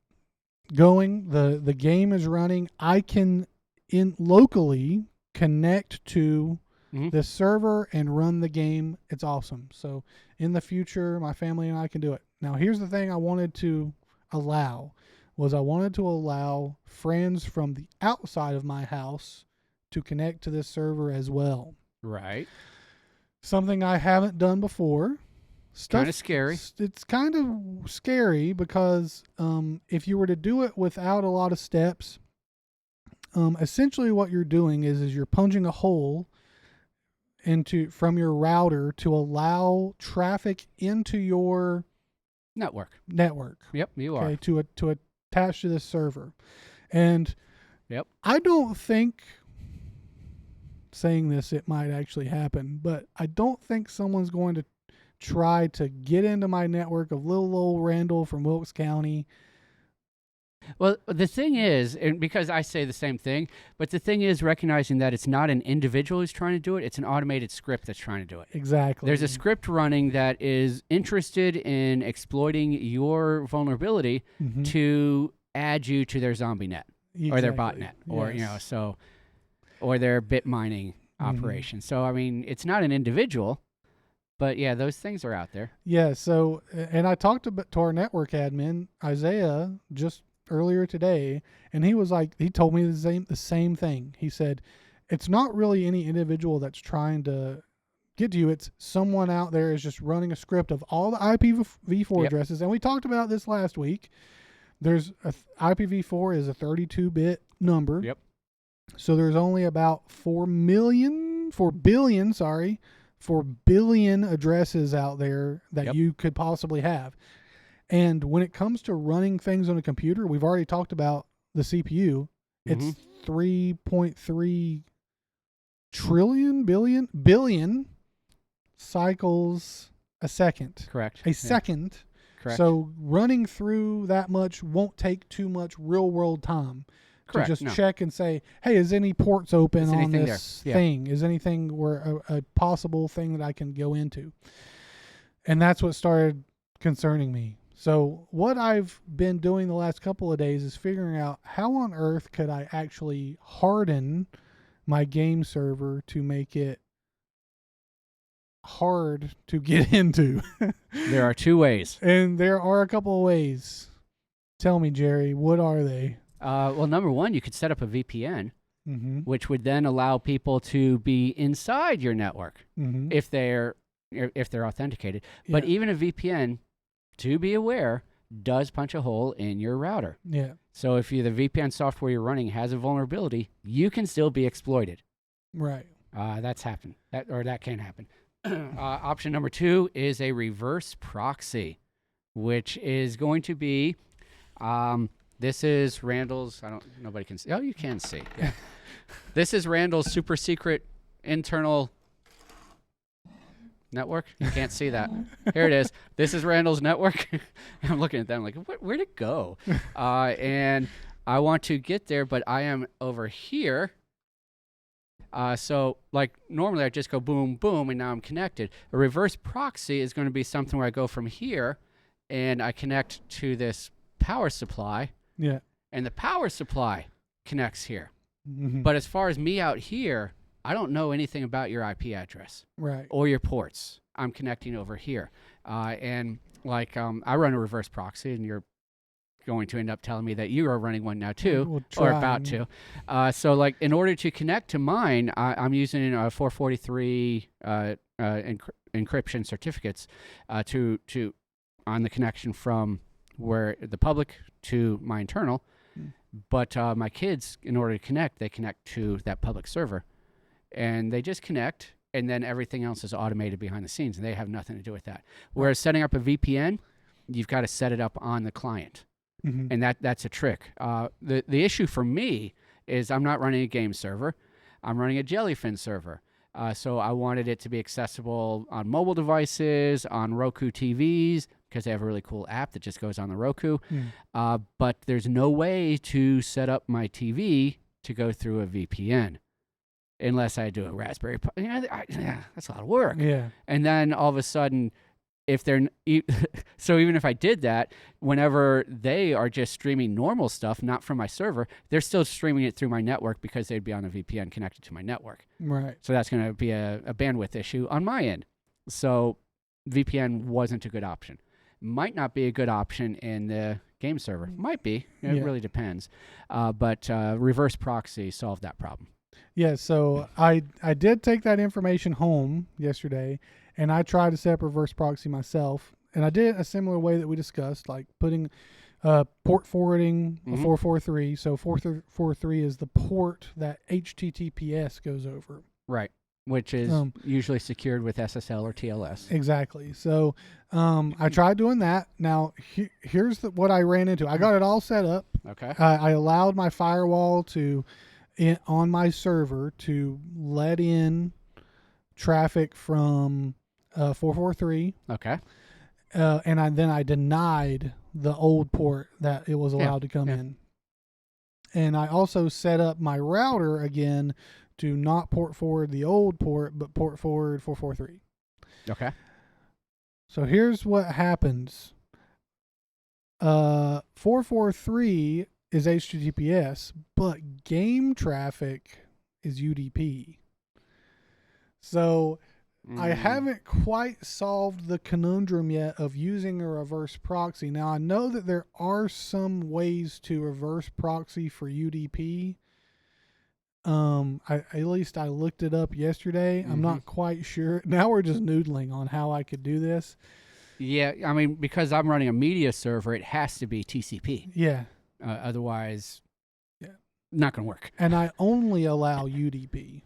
going. The game is running. I can locally connect to this server and run the game. It's awesome. So in the future, my family and I can do it. Now, here's the thing I wanted to allow friends from the outside of my house to connect to this server as well. Right. Something I haven't done before. Kind of scary. It's kind of scary because if you were to do it without a lot of steps, essentially what you're doing is you're punching a hole from your router to allow traffic into your Network. Yep, you are. To attach to this server. And yep. I don't think, saying this, it might actually happen, but I don't think someone's going to try to get into my network of little old Randall from Wilkes County. Well, the thing is, and because I say the same thing, but the thing is recognizing that it's not an individual who's trying to do it, it's an automated script that's trying to do it. Exactly. There's a script running that is interested in exploiting your vulnerability to add you to their zombie net or their botnet or, or their bit mining operation. So, I mean, it's not an individual, but yeah, those things are out there. Yeah. So, and I talked to our network admin, Isaiah, just earlier today, and he told me the same thing. He said, it's not really any individual that's trying to get to you. It's someone out there is just running a script of all the IPv4 addresses. And we talked about this last week. There's IPv4 is a 32-bit number. Yep. So there's only about 4 billion addresses out there that you could possibly have. And when it comes to running things on a computer, we've already talked about the CPU. It's 3.3 billion cycles a second. Correct. A second. Correct. So running through that much won't take too much real world time. Correct. To just check and say, hey, is any ports open on this thing? Is anything where a possible thing that I can go into? And that's what started concerning me. So what I've been doing the last couple of days is figuring out how on earth could I actually harden my game server to make it hard to get into. There are two ways. And there are a couple of ways. Tell me, Jerry, what are they? Well, number one, you could set up a VPN, which would then allow people to be inside your network if they're authenticated. Yeah. But even a VPN, to be aware, does punch a hole in your router. Yeah. So if the VPN software you're running has a vulnerability, you can still be exploited. Right. That's happened. That can happen. Option number two is a reverse proxy, which is going to be, this is Randall's. Nobody can see. Oh, you can see. Yeah. This is Randall's super secret internal network. You can't see that. Here it is. This is Randall's network. I'm looking at that. I'm like, where'd it go? And I want to get there, but I am over here. So like normally I just go boom, boom, and now I'm connected. A reverse proxy is going to be something where I go from here and I connect to this power supply. Yeah. And the power supply connects here. Mm-hmm. But as far as me out here, I don't know anything about your IP address. Right. Or your ports. I'm connecting over here. And like I run a reverse proxy, and you're going to end up telling me that you are running one now too, or about to. So like in order to connect to mine, I'm using 443 encryption certificates to on the connection from where the public to my internal. But my kids, in order to connect, they connect to that public server, and they just connect, and then everything else is automated behind the scenes, and they have nothing to do with that. Whereas setting up a VPN, you've got to set it up on the client. Mm-hmm. And that's a trick. The issue for me is I'm not running a game server. I'm running a Jellyfin server. So I wanted it to be accessible on mobile devices, on Roku TVs, because they have a really cool app that just goes on the Roku. But there's no way to set up my TV to go through a VPN unless I do a Raspberry Pi. That's a lot of work. Yeah. And then all of a sudden, if they're so even if I did that, whenever they are just streaming normal stuff, not from my server, they're still streaming it through my network because they'd be on a VPN connected to my network. Right. So that's going to be a bandwidth issue on my end. So VPN wasn't a good option. Might not be a good option in the game server. Might be. It really depends. But reverse proxy solved that problem. Yeah, so I did take that information home yesterday, and I tried to set up reverse proxy myself, and I did a similar way that we discussed, like putting port forwarding 443. So 443 is the port that HTTPS goes over. Right, which is usually secured with SSL or TLS. Exactly. So I tried doing that. Now, here's what I ran into. I got it all set up. Okay. I allowed my firewall on my server to let in traffic from 443. Okay. And then I denied the old port that it was allowed to come in. And I also set up my router again to not port forward the old port, but port forward 443. Okay. So here's what happens. 443 is HTTPS, but game traffic is UDP. So I haven't quite solved the conundrum yet of using a reverse proxy. Now, I know that there are some ways to reverse proxy for UDP. At least I looked it up yesterday. I'm not quite sure. Now we're just noodling on how I could do this. Yeah, I mean, because I'm running a media server, it has to be TCP. Yeah. Otherwise, not going to work. And I only allow UDP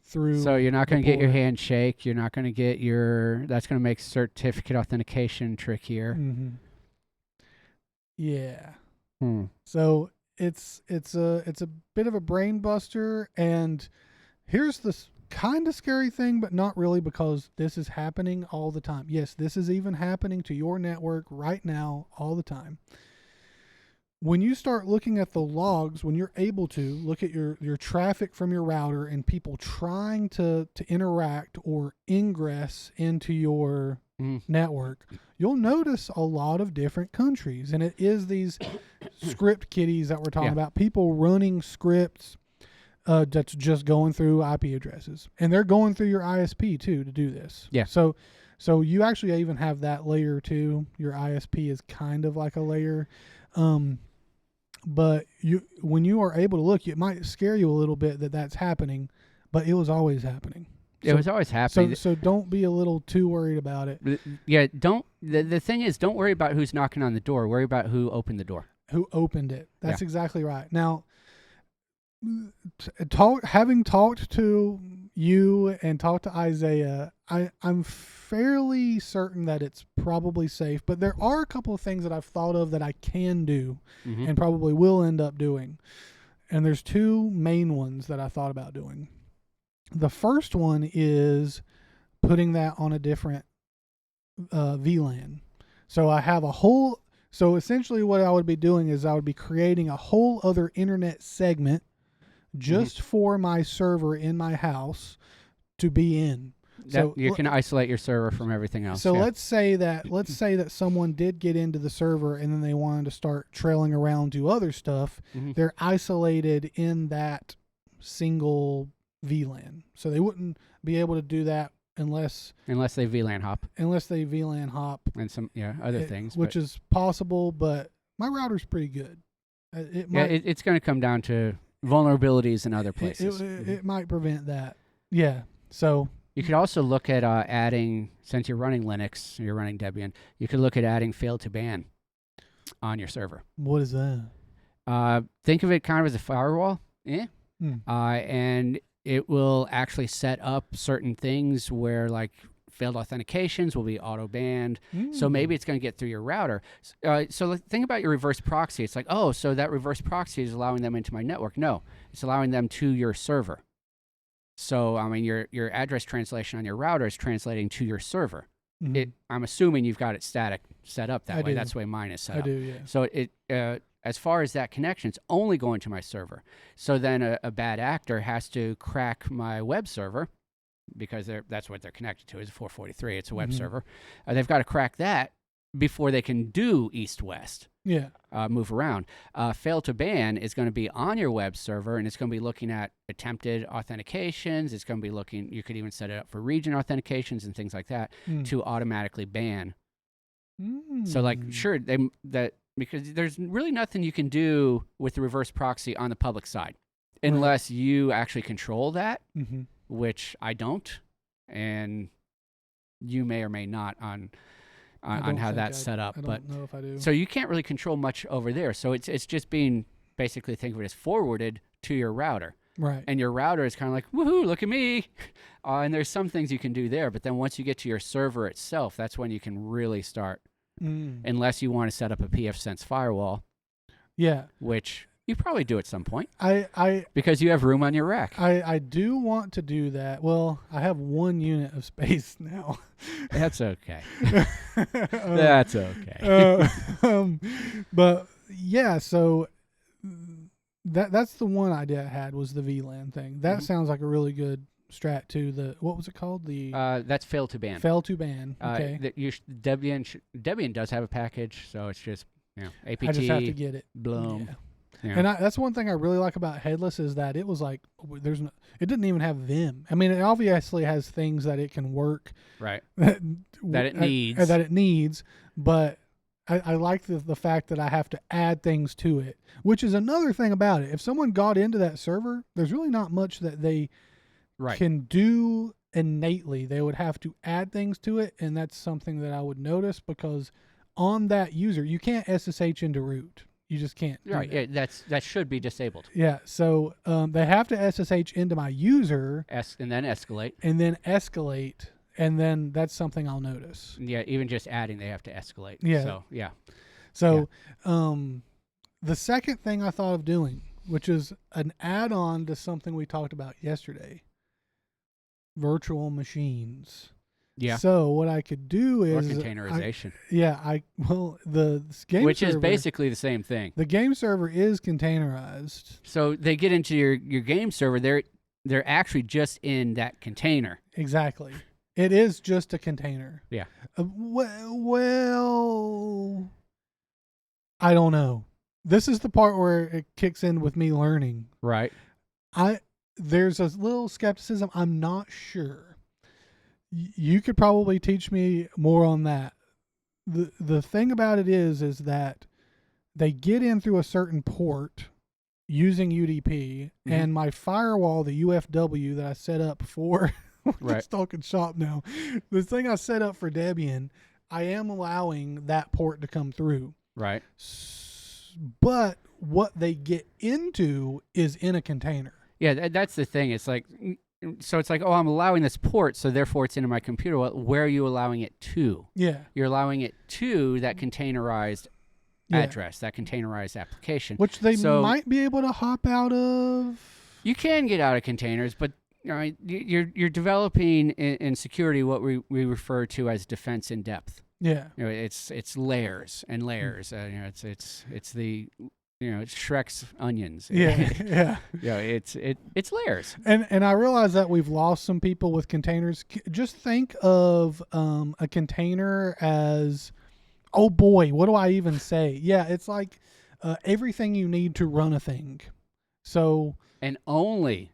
through. So you're not going to get your handshake. You're not going to get your. That's going to make certificate authentication trickier. Mm-hmm. Yeah. Hmm. So it's a bit of a brain buster, and here's the kind of scary thing, but not really, because this is happening all the time. Yes, this is even happening to your network right now all the time. When you start looking at the logs, when you're able to look at your traffic from your router and people trying to interact or ingress into your network, you'll notice a lot of different countries. And it is these script kiddies that we're talking about, people running scripts that's just going through IP addresses. And they're going through your ISP too to do this. Yeah. So you actually even have that layer too. Your ISP is kind of like a layer. But when you are able to look, it might scare you a little bit that that's happening, but it was always happening. It was always happening. So don't be a little too worried about it. Yeah, don't. The thing is, don't worry about who's knocking on the door. Worry about who opened the door. Who opened it. That's exactly right. Now, having talked to you and talked to Isaiah, I'm fairly certain that it's probably safe, but there are a couple of things that I've thought of that I can do and probably will end up doing. And there's two main ones that I thought about doing. The first one is putting that on a different VLAN. So I have a whole, So essentially what I would be doing is I would be creating a whole other internet segment just for my server in my house to be in. So you can isolate your server from everything else. So yeah. let's say that someone did get into the server and then they wanted to start trailing around to other stuff. They're isolated in that single VLAN. So they wouldn't be able to do that unless they VLAN hop. Unless they VLAN hop and some other things, which is possible, but my router's pretty good. It's going to come down to vulnerabilities in other places. It might prevent that. Yeah. So you could also look at adding, since you're running Linux, you're running Debian, you could look at adding fail to ban on your server. What is that? Think of it kind of as a firewall. And it will actually set up certain things where, like, failed authentications will be auto banned. So maybe it's going to get through your router. So think about your reverse proxy. It's like, oh, so that reverse proxy is allowing them into my network. No, it's allowing them to your server. So, I mean, your address translation on your router is translating to your server. I'm assuming you've got it static set up that way. That's the way mine is set up. I do, yeah. So as far as that connection, it's only going to my server. So then a bad actor has to crack my web server, because that's what they're connected to, is a 443. It's a web server. They've got to crack that before they can do east-west. Move around. Fail to ban is going to be on your web server, and it's going to be looking at attempted authentications. It's going to be looking, you could even set it up for region authentications and things like that to automatically ban. So, like, sure, because there's really nothing you can do with the reverse proxy on the public side unless you actually control that, which I don't, and you may or may not on how that's set up. I don't know if I do. So you can't really control much over there. So it's just being, basically, think of it as forwarded to your router. Right. And your router is kind of like, woohoo, look at me. And there's some things you can do there. But then once you get to your server itself, that's when you can really start, unless you want to set up a pfSense firewall. Yeah. Which you probably do at some point. Because you have room on your rack. I do want to do that. Well, I have 1 unit of space now. That's okay. That's okay. But yeah, so that's the one idea I had, was the VLAN thing. That sounds like a really good strat too. What was it called? That's fail to ban. Fail to ban. Okay. Debian does have a package, so it's just apt. I just have to get it. Bloom. Yeah. Yeah. And that's one thing I really like about headless, is that it was like, it didn't even have Vim. I mean, it obviously has things that it can work, right? that it needs, but I like the fact that I have to add things to it, which is another thing about it. If someone got into that server, there's really not much that they can do innately. They would have to add things to it, and that's something that I would notice, because on that user, you can't SSH into root. You just can't. Right. Yeah, that should be disabled. Yeah. So they have to SSH into my user. And then escalate. And then that's something I'll notice. Yeah. Even just adding, they have to escalate. Yeah. So, yeah. So the second thing I thought of doing, which is an add-on to something we talked about yesterday, virtual machines. Yeah. So what I could do is containerization. The game which server, is basically the same thing. The game server is containerized. So they get into your game server. They're actually just in that container. Exactly. It is just a container. Yeah. Well, I don't know. This is the part where it kicks in with me learning. Right. There's a little skepticism. I'm not sure. You could probably teach me more on that. The thing about it is that they get in through a certain port using UDP, and my firewall, the UFW that I set up for, we're just talking shop now. The thing I set up for Debian, I am allowing that port to come through. Right. But what they get into is in a container. Yeah, that's the thing. It's like, so it's like, oh, I'm allowing this port, so therefore it's into my computer. Well, where are you allowing it to? Yeah. You're allowing it to that containerized address, that containerized application. Which they might be able to hop out of. You can get out of containers, but you're developing in security what we refer to as defense in depth. Yeah. It's layers and layers. It's the it's Shrek's onions. Yeah. Yeah. It's layers. And I realize that we've lost some people with containers. Just think of a container as, oh boy, what do I even say? Yeah, it's like everything you need to run a thing. So And only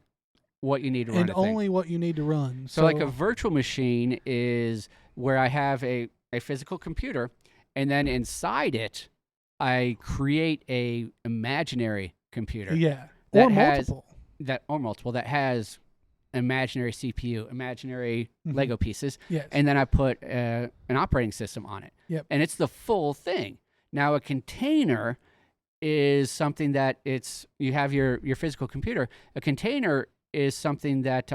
what you need to run and a thing. only what you need to run. So like a virtual machine is where I have a physical computer, and then inside it, I create a imaginary computer. Yeah, that or multiple. That has imaginary CPU, imaginary Lego pieces, Yes. and then I put an operating system on it. Yep. And it's the full thing. Now a container is something that you have your physical computer. A container is something that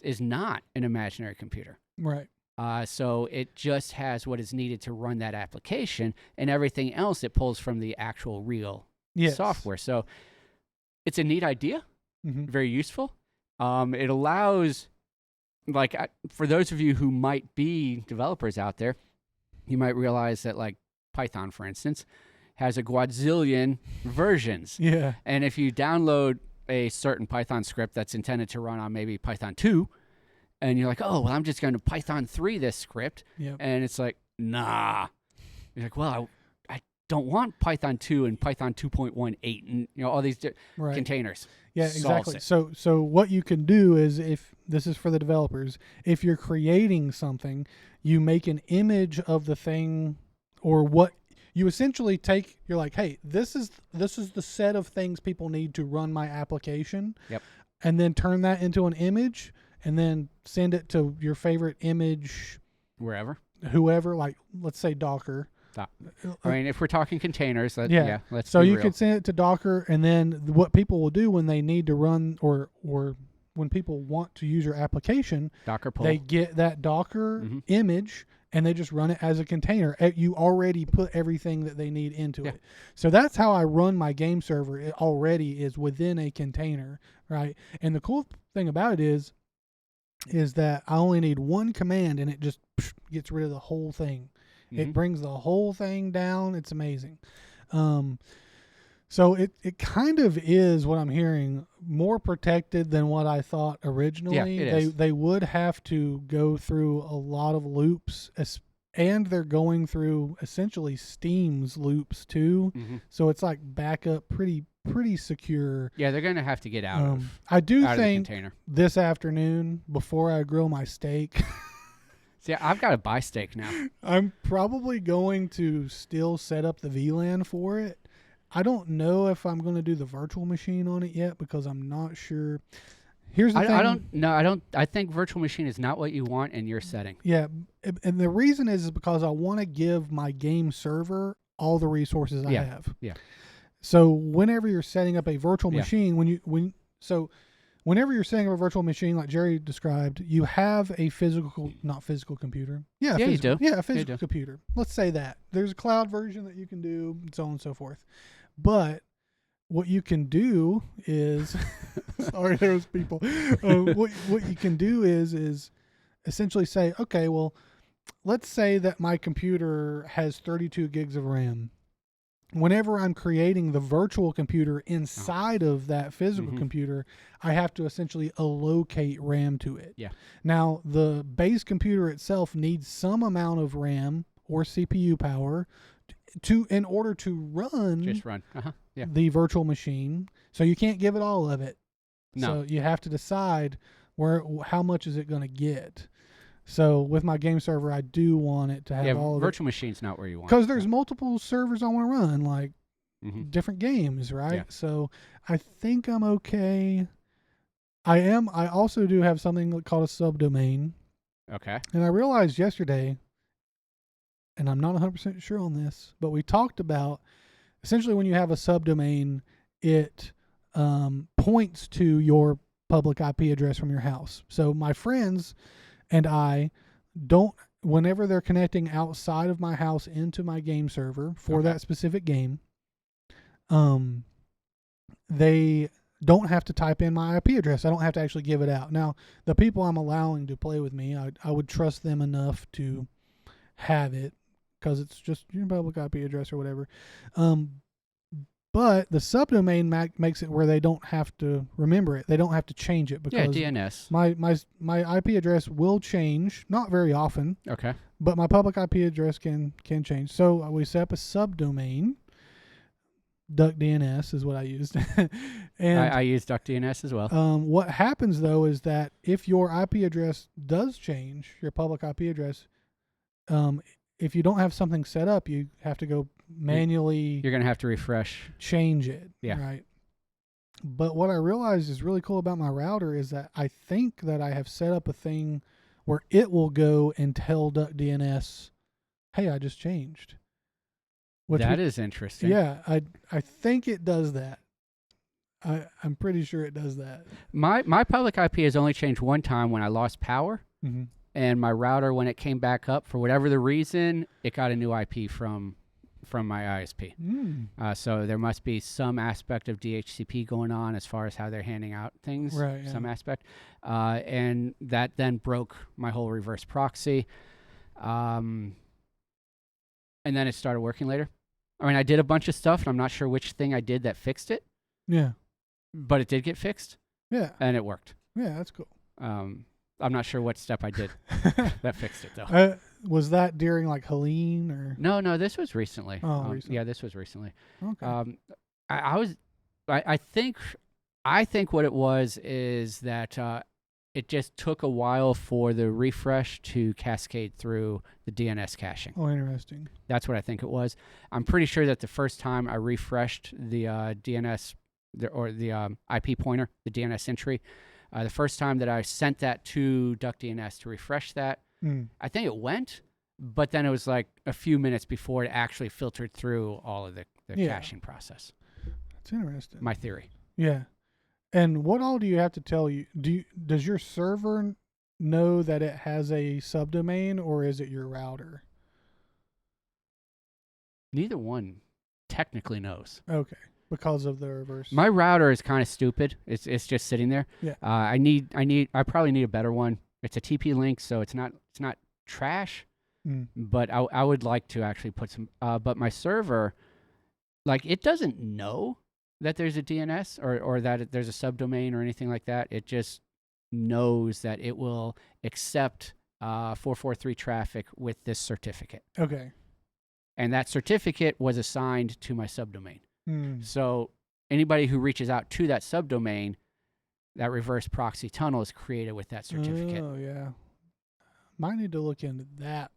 is not an imaginary computer. Right. So it just has what is needed to run that application, and everything else it pulls from the actual real software. So it's a neat idea, very useful. It allows, for those of you who might be developers out there, you might realize that like Python, for instance, has a quadrillion versions. Yeah. And if you download a certain Python script that's intended to run on maybe Python 2, and you're like, oh, well, I'm just going to Python 3 this script. Yep. And it's like, nah. You're like, well, I don't want Python 2 and Python 2.18 and all these containers. Yeah, exactly. So what you can do is, if this is for the developers, if you're creating something, you make an image of the thing, or what you essentially you're like, hey, this is the set of things people need to run my application. Yep. And then turn that into an image, and then send it to your favorite image, whoever, like let's say Docker. I mean, if we're talking containers, let's so be you real. could send it to Docker, and then what people will do when they need to run, or when people want to use your application, Docker pull. they get that Docker image and they just run it as a container. You already put everything that they need into it. So that's how I run my game server. It already is within a container, right? And the cool thing about it is that I only need one command, and it just gets rid of the whole thing. It brings the whole thing down. It's amazing. So it kind of is, what I'm hearing, more protected than what I thought originally. Yeah, it is. They would have to go through a lot of loops, and they're going through essentially Steam's loops too. So it's like backup pretty secure. Yeah, they're going to have to get out of I do out think of the container. This afternoon, before I grill my steak, See, I've got to buy steak now. I'm probably going to still set up the VLAN for it. I don't know if I'm going to do the virtual machine on it yet, because I'm not sure. Here's the thing. I don't. I think virtual machine is not what you want in your setting. Yeah, and the reason is because I want to give my game server all the resources I have. Yeah. So whenever you're setting up a virtual machine, whenever you're setting up a virtual machine like Jerry described, you have a not physical computer. Yeah, you do. Yeah, a physical computer. Let's say that. There's a cloud version that you can do, and so on and so forth. But what you can do is, sorry, those people. What you can do is essentially say, okay, well, let's say that my computer has 32 gigs of RAM. Whenever I'm creating the virtual computer inside of that physical computer, I have to essentially allocate RAM to it. Yeah. Now, the base computer itself needs some amount of RAM or CPU power in order to run the virtual machine. So you can't give it all of it. No. So you have to decide how much is it going to get. So with my game server, I do want it to have all of virtual machine's not where you want. Because there's multiple servers I want to run, like different games, right? Yeah. So I think I'm okay. I also do have something called a subdomain. Okay. And I realized yesterday, and I'm not 100% sure on this, but we talked about essentially when you have a subdomain, it points to your public IP address from your house. So my friends and I don't, whenever they're connecting outside of my house into my game server for that specific game, they don't have to type in my IP address. I don't have to actually give it out. Now, the people I'm allowing to play with me, I would trust them enough to have it because it's just your public IP address or whatever. But the subdomain makes it where they don't have to remember it. They don't have to change it because DNS. my IP address will change, not very often. Okay. But my public IP address can change. So we set up a subdomain. DuckDNS is what I used. And I use DuckDNS as well. what happens though is that if your IP address does change, your public IP address, if you don't have something set up, you have to go manually. You're gonna have to refresh. Change it. Yeah. Right. But what I realized is really cool about my router is that I think that I have set up a thing where it will go and tell DuckDNS, "Hey, I just changed." That is interesting. Yeah, I think it does that. I'm pretty sure it does that. My public IP has only changed one time when I lost power, Mm-hmm. and my router, when it came back up for whatever the reason, it got a new IP from my ISP. So there must be some aspect of DHCP going on as far as how they're handing out things. Right. Yeah. Some aspect, and that then broke my whole reverse proxy, and then it started working later. I mean, I did a bunch of stuff, and I'm not sure which thing I did that fixed it. Yeah. But it did get fixed. Yeah. And it worked. Yeah, that's cool. I'm not sure what step I did that fixed it, though. Was that during like Helene or? No, this was recently. Oh, recently. Yeah, this was recently. Okay. I think what it was is that it just took a while for the refresh to cascade through the DNS caching. Oh, interesting. That's what I think it was. I'm pretty sure that the first time I refreshed the DNS or the IP pointer, the DNS entry, the first time that I sent that to DuckDNS to refresh that, I think it went, but then it was like a few minutes before it actually filtered through all of the caching process. That's interesting. My theory. Yeah. And what all do you have to tell you? Does your server know that it has a subdomain, or is it your router? Neither one technically knows. Okay, because of the reverse. My router is kind of stupid. It's just sitting there. Yeah. I probably need a better one. It's a TP-Link, so it's not trash. But I would like to actually put some. But my server, like, it doesn't know that there's a DNS or that there's a subdomain or anything like that. It just knows that it will accept 443 traffic with this certificate. Okay. And that certificate was assigned to my subdomain. So anybody who reaches out to that subdomain, that reverse proxy tunnel is created with that certificate. Oh, yeah. Might need to look into that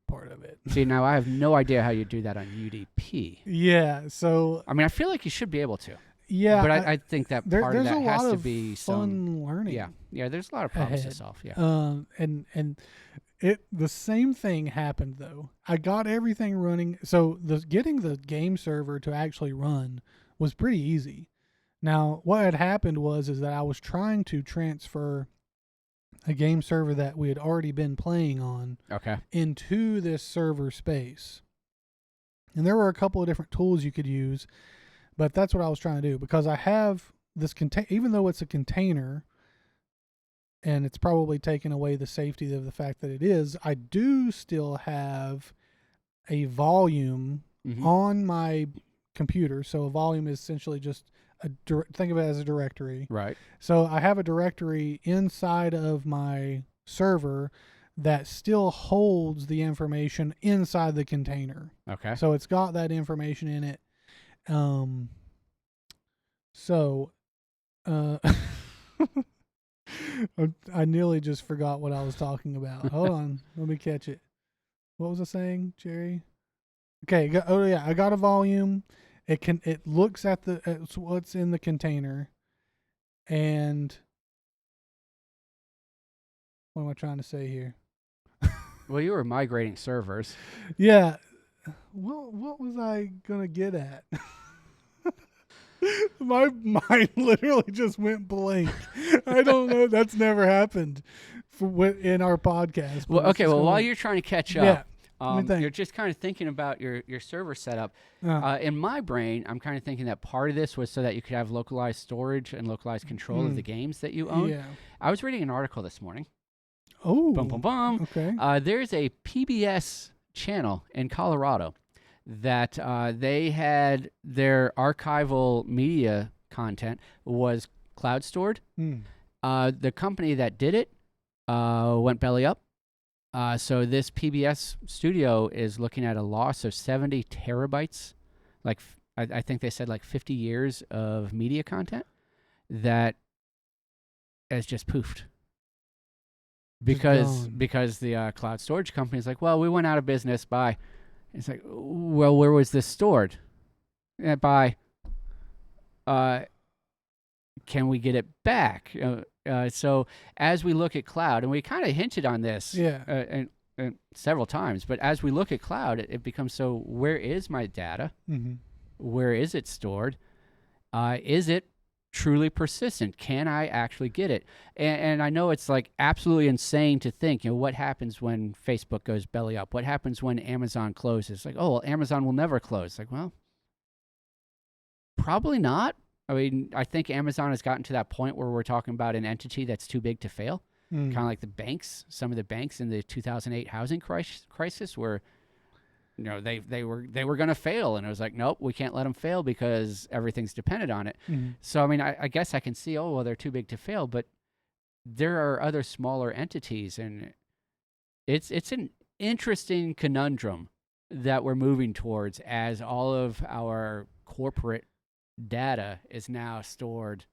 part of it. See, now I have no idea how you do that on UDP. Yeah, so I mean, I feel like you should be able to. Yeah, but I think that part of that has to be fun learning. Yeah, there's a lot of problems to solve. Yeah. And the same thing happened though. I got everything running. So getting the game server to actually run was pretty easy. Now, what had happened is that I was trying to transfer a game server that we had already been playing on into this server space. And there were a couple of different tools you could use, but that's what I was trying to do because I have this even though it's a container and it's probably taken away the safety of the fact that it is, I do still have a volume on my computer. So a volume is essentially just think of it as a directory. Right. So I have a directory inside of my server that still holds the information inside the container. Okay. So it's got that information in it. I nearly just forgot what I was talking about. Hold on. Let me catch it. What was I saying, Jerry? Okay. I got a volume. It looks at what's in the container, and what am I trying to say here? Well, you were migrating servers. Yeah. What was I gonna get at? My mind literally just went blank. I don't know. That's never happened in our podcast. Well, okay. Well, while you're trying to catch up. Yeah. You're just kind of thinking about your server setup. In my brain, I'm kind of thinking that part of this was so that you could have localized storage and localized control of the games that you own. Yeah. I was reading an article this morning. Oh. Bum, bum, bum. Okay. There's a PBS channel in Colorado that they had their archival media content was cloud stored. The company that did it went belly up. So this PBS studio is looking at a loss of 70 terabytes. Like I think they said like 50 years of media content that has just poofed. Because the cloud storage company is like, well, we went out of business by. It's like, well, where was this stored? By. Can we get it back? So as we look at cloud, and we kind of hinted on this, and several times, but as we look at cloud, it becomes so. Where is my data? Mm-hmm. Where is it stored? Is it truly persistent? Can I actually get it? And I know it's like absolutely insane to think, what happens when Facebook goes belly up? What happens when Amazon closes? Like, oh, well, Amazon will never close. Like, well, probably not. I mean, I think Amazon has gotten to that point where we're talking about an entity that's too big to fail. Kind of like the banks, some of the banks in the 2008 housing crisis where they were going to fail, and it was like, nope, we can't let them fail because everything's dependent on it. So I mean, I guess I can see, oh well, they're too big to fail, but there are other smaller entities, and it's an interesting conundrum that we're moving towards as all of our corporate data is now stored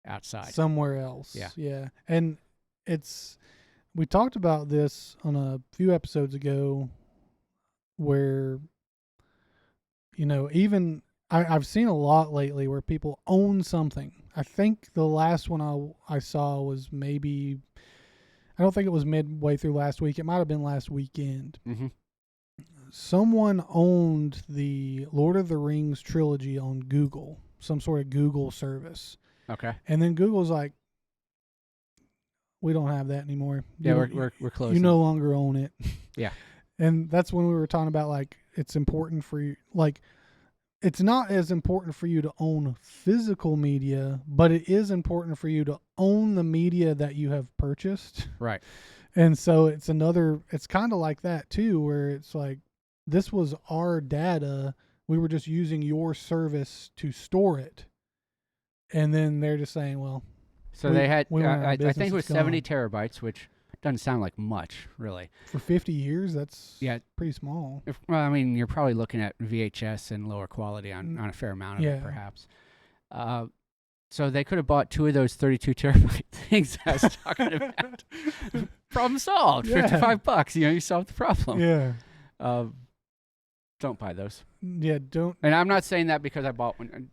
outside somewhere else. Yeah. And we talked about this on a few episodes ago where, even I've seen a lot lately where people own something. I think the last one I saw was maybe, I don't think it was midway through last week. It might have been last weekend. Mm-hmm. Someone owned the Lord of the Rings trilogy on Google, some sort of Google service. Okay. And then Google's like, we don't have that anymore. Yeah, we're closing. You no longer own it. Yeah. And that's when we were talking about, like, it's important for you. Like, it's not as important for you to own physical media, but it is important for you to own the media that you have purchased. Right. And so it's kind of like that too, where it's like, this was our data. We were just using your service to store it. And then they're just saying, well, so they had, I think it was gone. 70 terabytes, which doesn't sound like much, really. For 50 years, that's pretty small. Well, I mean, you're probably looking at VHS and lower quality on a fair amount of it, perhaps. So they could have bought 2 of those 32 terabyte things I was talking about. Problem solved. $55. You solved the problem. Yeah. Don't buy those. Yeah, don't. And I'm not saying that because I bought one.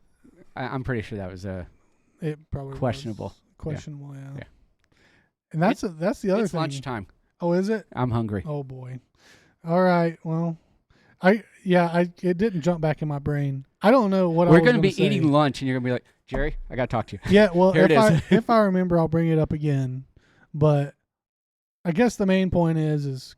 I'm pretty sure that was it probably questionable. Was questionable, yeah. And that's the other it's thing. Lunchtime. Oh, is it? I'm hungry. Oh boy. All right. Well, it didn't jump back in my brain. I don't know what we're going to be eating lunch, and you're going to be like, Jerry, I got to talk to you. Yeah. Well, if I remember, I'll bring it up again. But I guess the main point is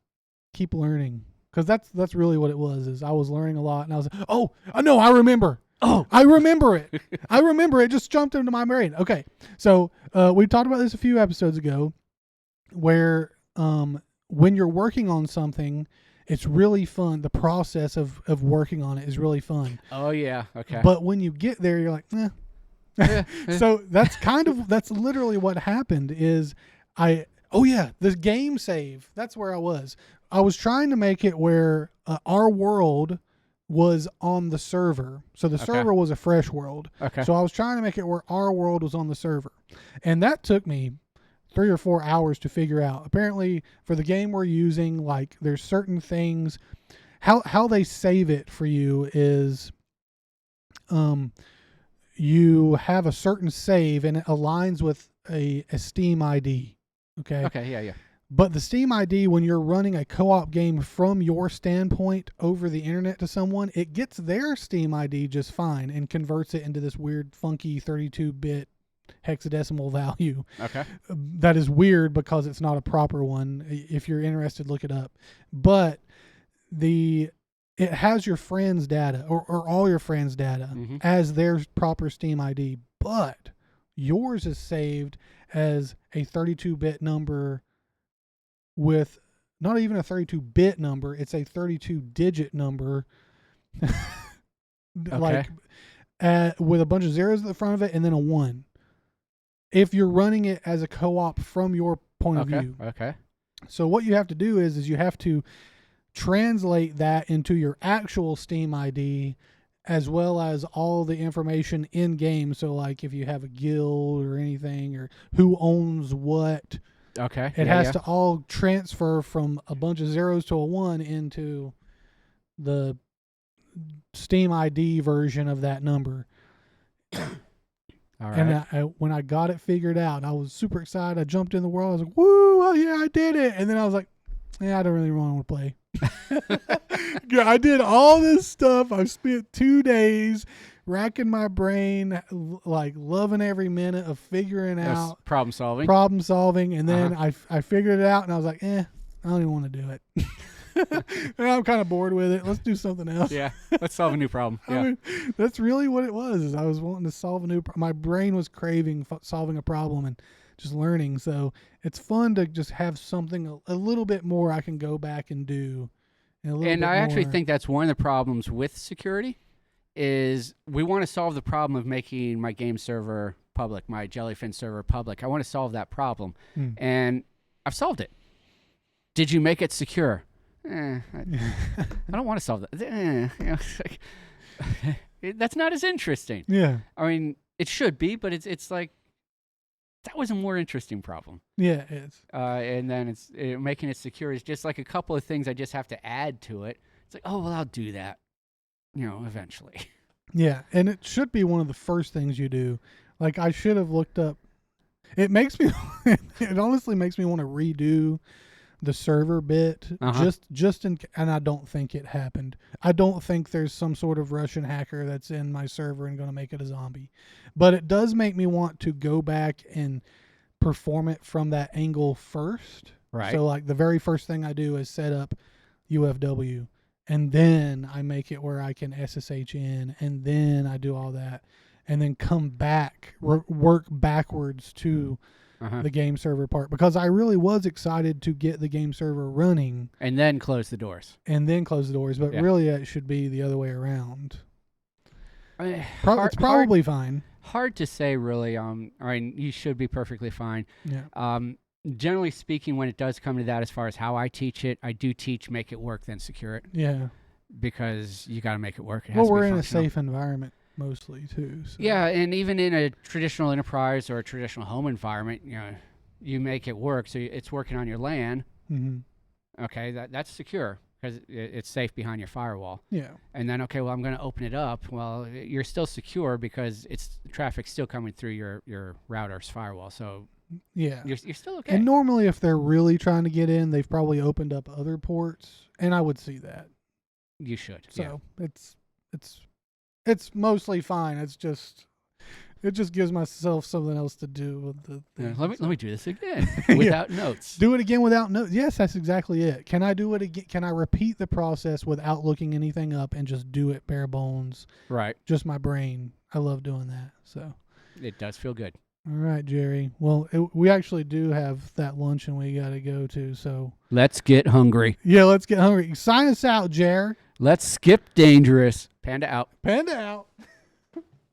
keep learning, because that's really what it was. Is I was learning a lot, and I was like, oh, no, I remember. Oh, I remember it. I remember it. Just jumped into my brain. Okay. So we talked about this a few episodes ago, where when you're working on something, it's really fun. The process of working on it is really fun. Oh, yeah. Okay. But when you get there, you're like, eh. So that's literally what happened is the game save. That's where I was. I was trying to make it where our world was on the server. So the server was a fresh world. Okay. So I was trying to make it where our world was on the server. And that took me 3 or 4 hours to figure out. Apparently for the game we're using, like, there's certain things, how they save it for you is you have a certain save and it aligns with a Steam ID. Okay. Okay. Yeah. But the Steam ID, when you're running a co-op game from your standpoint over the internet to someone, it gets their Steam ID just fine and converts it into this weird, funky 32-bit hexadecimal value. Okay. That is weird because it's not a proper one. If you're interested, look it up. But it has your friends' data or all your friends' data as their proper Steam ID, but yours is saved as a 32-bit number with not even a 32-bit number. It's a 32-digit number. Like with a bunch of zeros at the front of it and then a 1. If you're running it as a co-op from your point of view. Okay. So what you have to do is you have to translate that into your actual Steam ID as well as all the information in game. So like if you have a guild or anything or who owns what. Okay. It has to all transfer from a bunch of zeros to a 1 into the Steam ID version of that number. All right. And when I got it figured out, I was super excited. I jumped in the world. I was like, woo, oh yeah, I did it. And then I was like, yeah, I don't really want to play. Yeah, I did all this stuff. I spent 2 days racking my brain, like loving every minute of figuring out problem solving. And then I figured it out and I was like, I don't even want to do it. And I'm kind of bored with it. Let's do something else. Yeah, let's solve a new problem. Yeah. I mean, that's really what it was. Is I was wanting to solve a new my brain was craving solving a problem and just learning. So it's fun to just have something a little bit more I can go back and do. And I actually think that's one of the problems with security is we want to solve the problem of making my game server public, my Jellyfin server public. I want to solve that problem. And I've solved it. Did you make it secure? I don't want to solve that. That's not as interesting. Yeah. I mean, it should be, but it's like that was a more interesting problem. Yeah, it is. And then making it secure is just like a couple of things I just have to add to it. It's like, oh, well, I'll do that, eventually. Yeah, and it should be one of the first things you do. Like I should have looked up. It honestly makes me want to redo the server bit and I don't think it happened. I don't think there's some sort of Russian hacker that's in my server and going to make it a zombie. But it does make me want to go back and perform it from that angle first. Right. So like the very first thing I do is set up UFW and then I make it where I can SSH in and then I do all that and then come back, work backwards to the game server part because I really was excited to get the game server running. And then close the doors. But really it should be the other way around. It's probably fine. Hard to say, really. I mean, you should be perfectly fine. Yeah. Generally speaking, when it does come to that, as far as how I teach it, I do teach make it work, then secure it. Yeah. Because you got to make it work. It well, has to be we're in functional. a safe environment mostly too. So. Yeah, and even in a traditional enterprise or a traditional home environment, you make it work. So it's working on your LAN. Mm-hmm. Okay, that's secure because it's safe behind your firewall. Yeah. And then, okay, well, I'm going to open it up. Well, you're still secure because traffic's still coming through your router's firewall. So yeah, you're still okay. And normally, if they're really trying to get in, they've probably opened up other ports, and I would see that. You should. So it's mostly fine. It just gives myself something else to do with the thing. Let me do this again without notes. Do it again without notes. Yes, that's exactly it. Can I do it again? Can I repeat the process without looking anything up and just do it bare bones? Right. Just my brain. I love doing that. So it does feel good. All right, Jerry. Well, we actually do have that luncheon we got to go to. So let's get hungry. Yeah, let's get hungry. Sign us out, Jer. Let's skip dangerous. Panda out. Panda out.